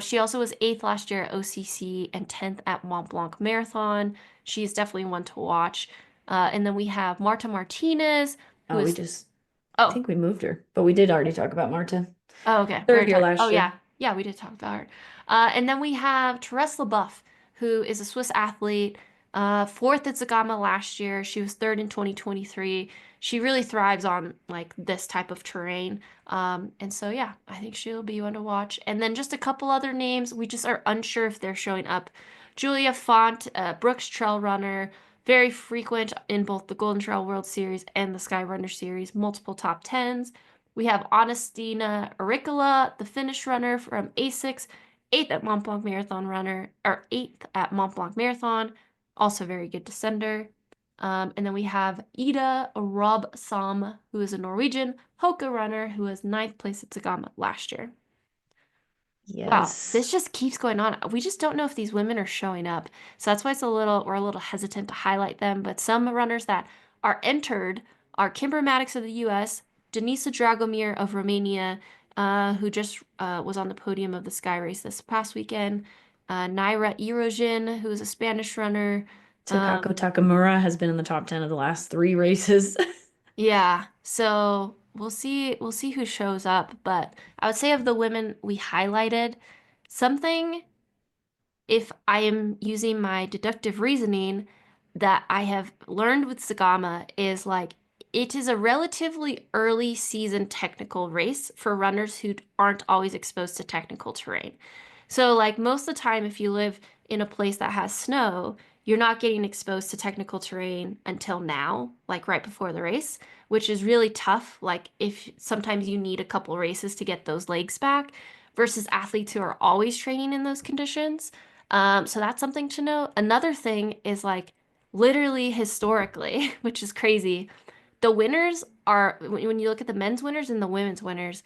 She also was eighth last year at OCC and 10th at Mont Blanc Marathon. She's definitely one to watch. And then we have Marta Martinez, who We is, just, I oh, think we moved her, but we did already talk about Marta. Oh, okay. We Third already here talked. Oh, last yeah. year. Yeah, we did talk about her. And then we have Therese LeBoeuf, who is a Swiss athlete, fourth at Zegama last year. She was third in 2023. She really thrives on like this type of terrain. And so, yeah, I think she'll be one to watch. And then just a couple other names. We just are unsure if they're showing up. Julia Font, Brooks Trail Runner, very frequent in both the Golden Trail World Series and the Skyrunner Series, multiple top tens. We have Augustina Auricola, the Finnish runner from ASICS, eighth at Mont Blanc Marathon runner, or eighth at Mont Blanc Marathon, also very good descender. And then we have Ida Robsam, who is a Norwegian Hoka runner who was ninth place at Zegama last year. Wow, Yes. this just keeps going on. We just don't know if these women are showing up. So that's why we're a little hesitant to highlight them. But some runners that are entered are Kimber Maddox of the US, Denisa Dragomir of Romania, who just was on the podium of the Sky Race this past weekend, Naira Irojin, who is a Spanish runner. Takako Takamura has been in the top 10 of the last three races. Yeah, so we'll see who shows up, but I would say of the women we highlighted, something if I am using my deductive reasoning that I have learned with Sagama is like it is a relatively early season technical race for runners who aren't always exposed to technical terrain. So like most of the time if you live in a place that has snow, you're not getting exposed to technical terrain until now, like right before the race, which is really tough. Like if sometimes you need a couple races to get those legs back versus athletes who are always training in those conditions. So that's something to note. Another thing is like literally historically, which is crazy. The winners are, when you look at the men's winners and the women's winners,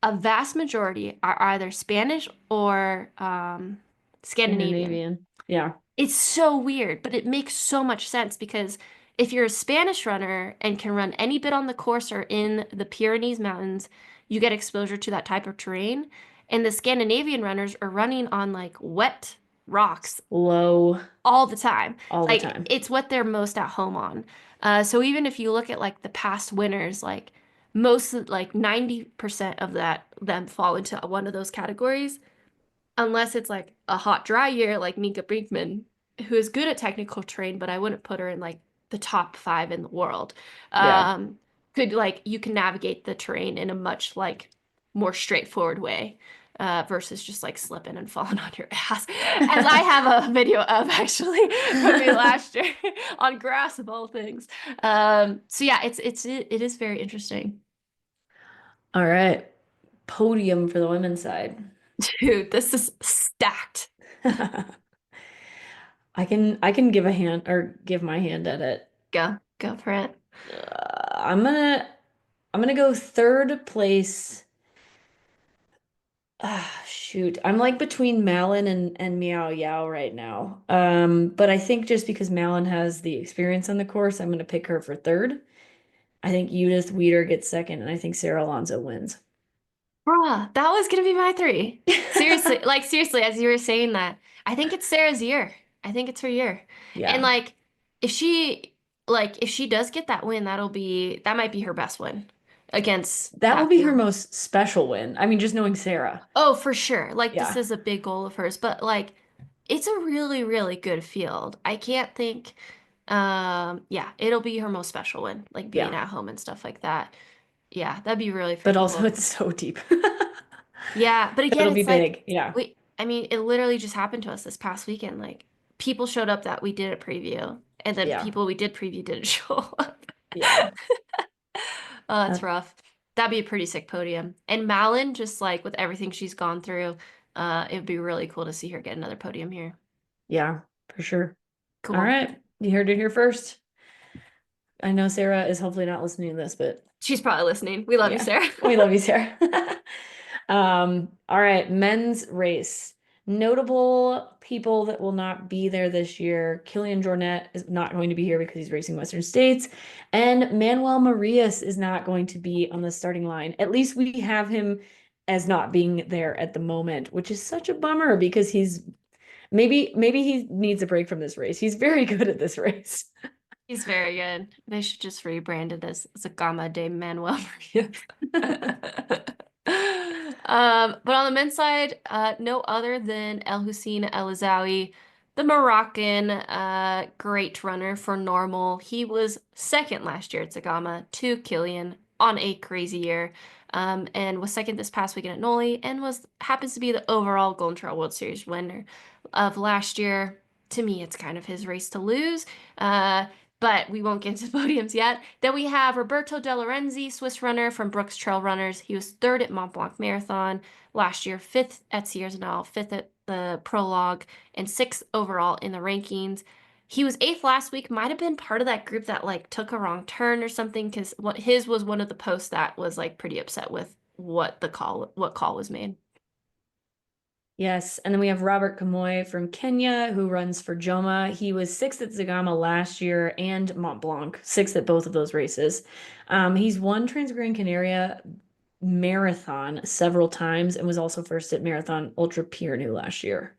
a vast majority are either Spanish or Scandinavian. Scandinavian. Yeah. It's so weird, but it makes so much sense because if you're a Spanish runner and can run any bit on the course or in the Pyrenees Mountains, you get exposure to that type of terrain. And the Scandinavian runners are running on like wet rocks Low all the time. all the Like time. it's what they're most at home on. So even if you look at like the past winners, like like 90% of them fall into one of those categories, unless it's like a hot dry year like Mika Brinkman, who is good at technical terrain, but I wouldn't put her in like the top 5 in the world. Yeah. Um, could like you can navigate the terrain in a much like more straightforward way. Versus just like slipping and falling on your ass, as I have a video of actually from me last year on grass of all things. So yeah, it is very interesting. All right. Podium for the women's side. Dude, this is stacked. I can give a hand or give my hand at it. Go for it. I'm gonna go third place. Shoot. I'm like between Malin and Meow Yao right now. But I think just because Malin has the experience on the course, I'm gonna pick her for third. I think Judith Wyder gets second, and I think Sarah Alonso wins. Bruh, that was gonna be my 3. Seriously, like seriously, as you were saying that, I think it's Sarah's year. I think it's her year. And Yeah. like if she if she does get that win, that might be her best win against That will that be her field. most special win. I mean, just knowing Sarah. Oh, for sure. Like this Yeah. is a big goal of hers, but like it's a really, really good field. I can't think yeah, it'll be her most special win, like being Yeah. at home and stuff like that. Yeah, that'd be really But freaking also cool. it's so deep. Yeah, but again, It'll be it's like big. Yeah. I mean, it literally just happened to us this past weekend. Like people showed up that we did a preview, and then Yeah. people we did preview didn't show up. Yeah. Oh, Uh, that's rough. That'd be a pretty sick podium. And Malin, just like with everything she's gone through, it would be really cool to see her get another podium here. yeah, for sure. All Cool. right. You heard it here first. I know Sarah is hopefully not listening to this, but She's probably listening. We love you, yeah, Sarah. we love you, Sarah. All right, men's race. Notable people that will not be there this year. Kilian Jornet is not going to be here because he's racing Western States, and Manuel Marias is not going to be on the starting line. At least we have him as not being there at the moment, which is such a bummer because he's maybe he needs a break from this race. He's very good at this race. He's very good. They should just rebrand it as Zegama de Manuel Marias. But on the men's side, no other than Elhousine Elazzoui, the Moroccan, great runner for normal. He was second last year at Zegama to Kilian on a crazy year, and was second this past weekend at Noli, and was happens to be the overall Golden Trail World Series winner of last year. To me, it's kind of his race to lose. Uh, but we won't get into podiums yet. Then we have Roberto De Lorenzi, Swiss runner from Brooks Trail Runners. He was third at Mont Blanc Marathon last year, fifth at Sierre-Zinal, fifth at the Prologue, and sixth overall in the rankings. He was eighth last week, might have been part of that group that like took a wrong turn or something, because what his was one of the posts that was like pretty upset with what call was made. Yes, and then we have Robert Kamoy from Kenya who runs for Joma. He was sixth at Zegama last year and Mont Blanc, sixth at both of those races. He's won Transgran Canaria Marathon several times and was also first at Marathon Ultra Pyrenees last year.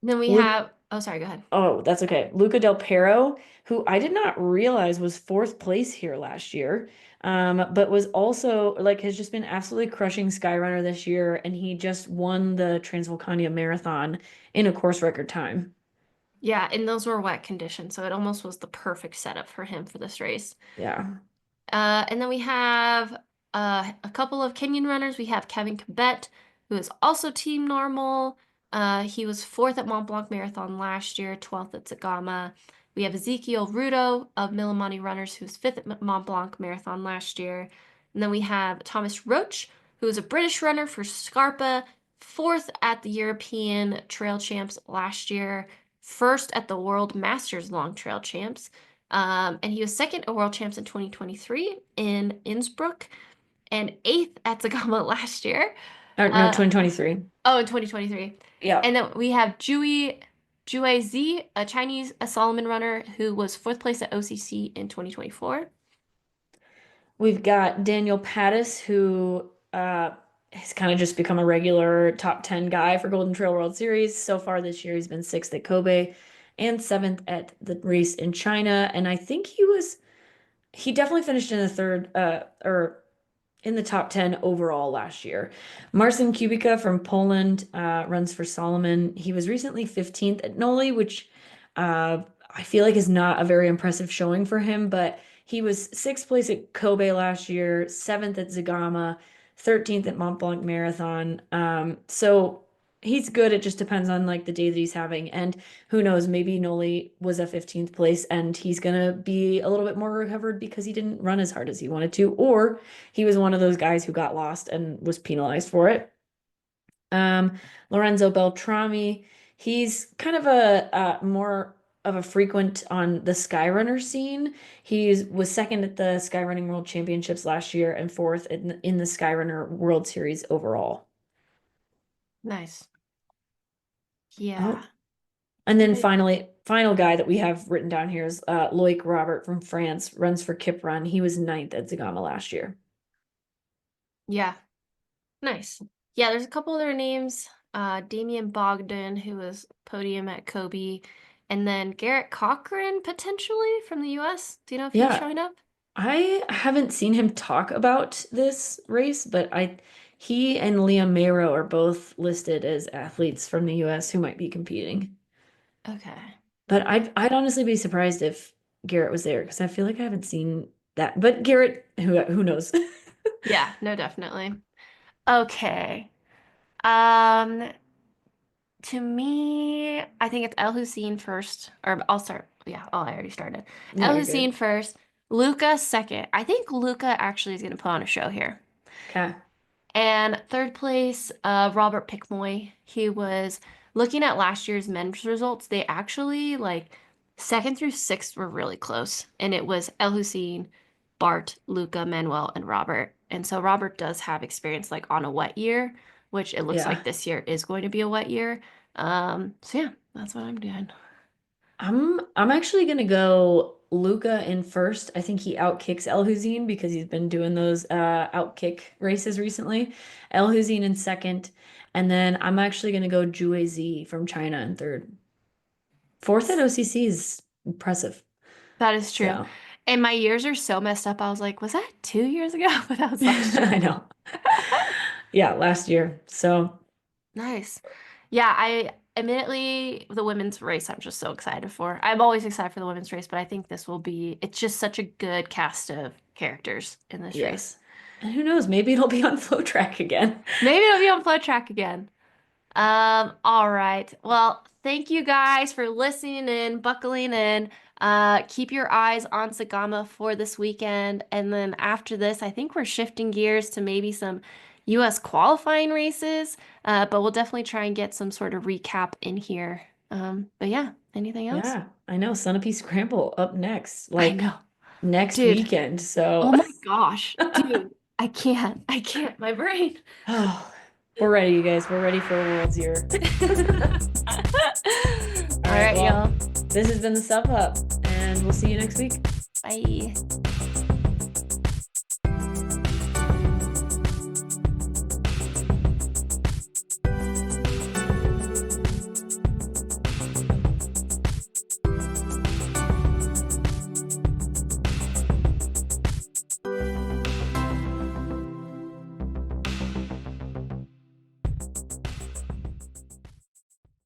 Then we Luke, have, oh, sorry, go ahead. oh, that's okay. Luca del Pero, who I did not realize was fourth place here last year, but was also like has just been absolutely crushing Skyrunner this year, and he just won the Transvolcania Marathon in a course record time. Yeah, and those were wet conditions, so it almost was the perfect setup for him for this race. Yeah. And then we have a couple of Kenyan runners. We have Kevin Kibet, who is also Team Normal. He was fourth at Mont Blanc Marathon last year, 12th at Zegama. We have Ezekial Rutto of Millimani Runners, who was fifth at Mont Blanc Marathon last year. And then we have Thomas Roach, who is a British runner for Scarpa, fourth at the European Trail Champs last year, first at the World Masters Long Trail Champs. And he was second at World Champs in 2023 in Innsbruck and eighth at Zegama last year. Or no, Uh, 2023. oh, in 2023. Yeah. And then we have Jue Zi, a Chinese a Solomon runner who was fourth place at OCC in 2024. We've got Daniel Pattis, who has kind of just become a regular top 10 guy for Golden Trail World Series. So far this year, he's been sixth at Kobe and seventh at the race in China. And I think he definitely finished in the third, or in the top 10 overall last year. Marcin Kubica from Poland runs for Solomon. He was recently 15th at Noli, which I feel like is not a very impressive showing for him, but he was sixth place at Kobe last year, seventh at Zegama, 13th at Mont Blanc Marathon. So he's good. It just depends on like the day that he's having. And who knows, maybe Noli was a 15th place and he's gonna be a little bit more recovered because he didn't run as hard as he wanted to, or he was one of those guys who got lost and was penalized for it. Lorenzo Beltrami, he's kind of a more of a frequent on the Skyrunner scene. He was second at the Skyrunning World Championships last year and fourth in the Skyrunner World Series overall. Nice. Yeah. Oh, and then finally, final guy that we have written down here is Loic Robert from France, runs for Kip Run. He was ninth at Zegama last year. Yeah. Nice. Yeah, there's a couple other names. Damian Bogdan, who was podium at Kobe, and then Garrett Cochran potentially from the US. Do you know if he's Yeah, showing up? I haven't seen him talk about this race, but he and Liam Mayrow are both listed as athletes from the US who might be competing. Okay. But I'd honestly be surprised if Garrett was there because I feel like I haven't seen that. But Garrett, who knows? Yeah, no, definitely. Okay. Um, to me, I think it's Elhousine first, or I'll start. Yeah, oh, I already started. No, you're Elhousine good. first, Luca second. I think Luca actually is going to put on a show here. Okay. And third place, Robert Pickmoy. He was looking at last year's men's results. They actually like second through sixth were really close, and it was El Hussein, Bart, Luca, Manuel, and Robert. And so Robert does have experience like on a wet year, which it looks like Yeah. this year is going to be a wet year. So yeah, that's what I'm doing. I'm actually gonna go Luca in first. I think he outkicks Elhousine because he's been doing those outkick races recently. Elhousine in second, and then I'm actually gonna go Jue Z from China in third. Fourth at OCC is impressive. That is true. So And my years are so messed up. I was like, was that 2 years ago? But that was last year. I know. Yeah, last year. So Nice. Yeah, I admittedly the women's race I'm just so excited for. I'm always excited for the women's race, but I think this will be it's just such a good cast of characters in this race. yes. And who knows, maybe it'll be on flow track again. Maybe it'll be on flow track again. All right. Well, thank you guys for listening in, buckling in. Keep your eyes on Sagama for this weekend. And then after this, I think we're shifting gears to maybe some US qualifying races. But we'll definitely try and get some sort of recap in here. But yeah, anything else? Yeah, I know. Sunapee Scramble up next, I like know. next Dude. weekend. So Oh my gosh. Dude, I can't. I can't. My brain. oh, we're ready, you guys. We're ready for a World's Year. All All right, right, well, y'all. this has been the Sub Up, and we'll see you next week. Bye.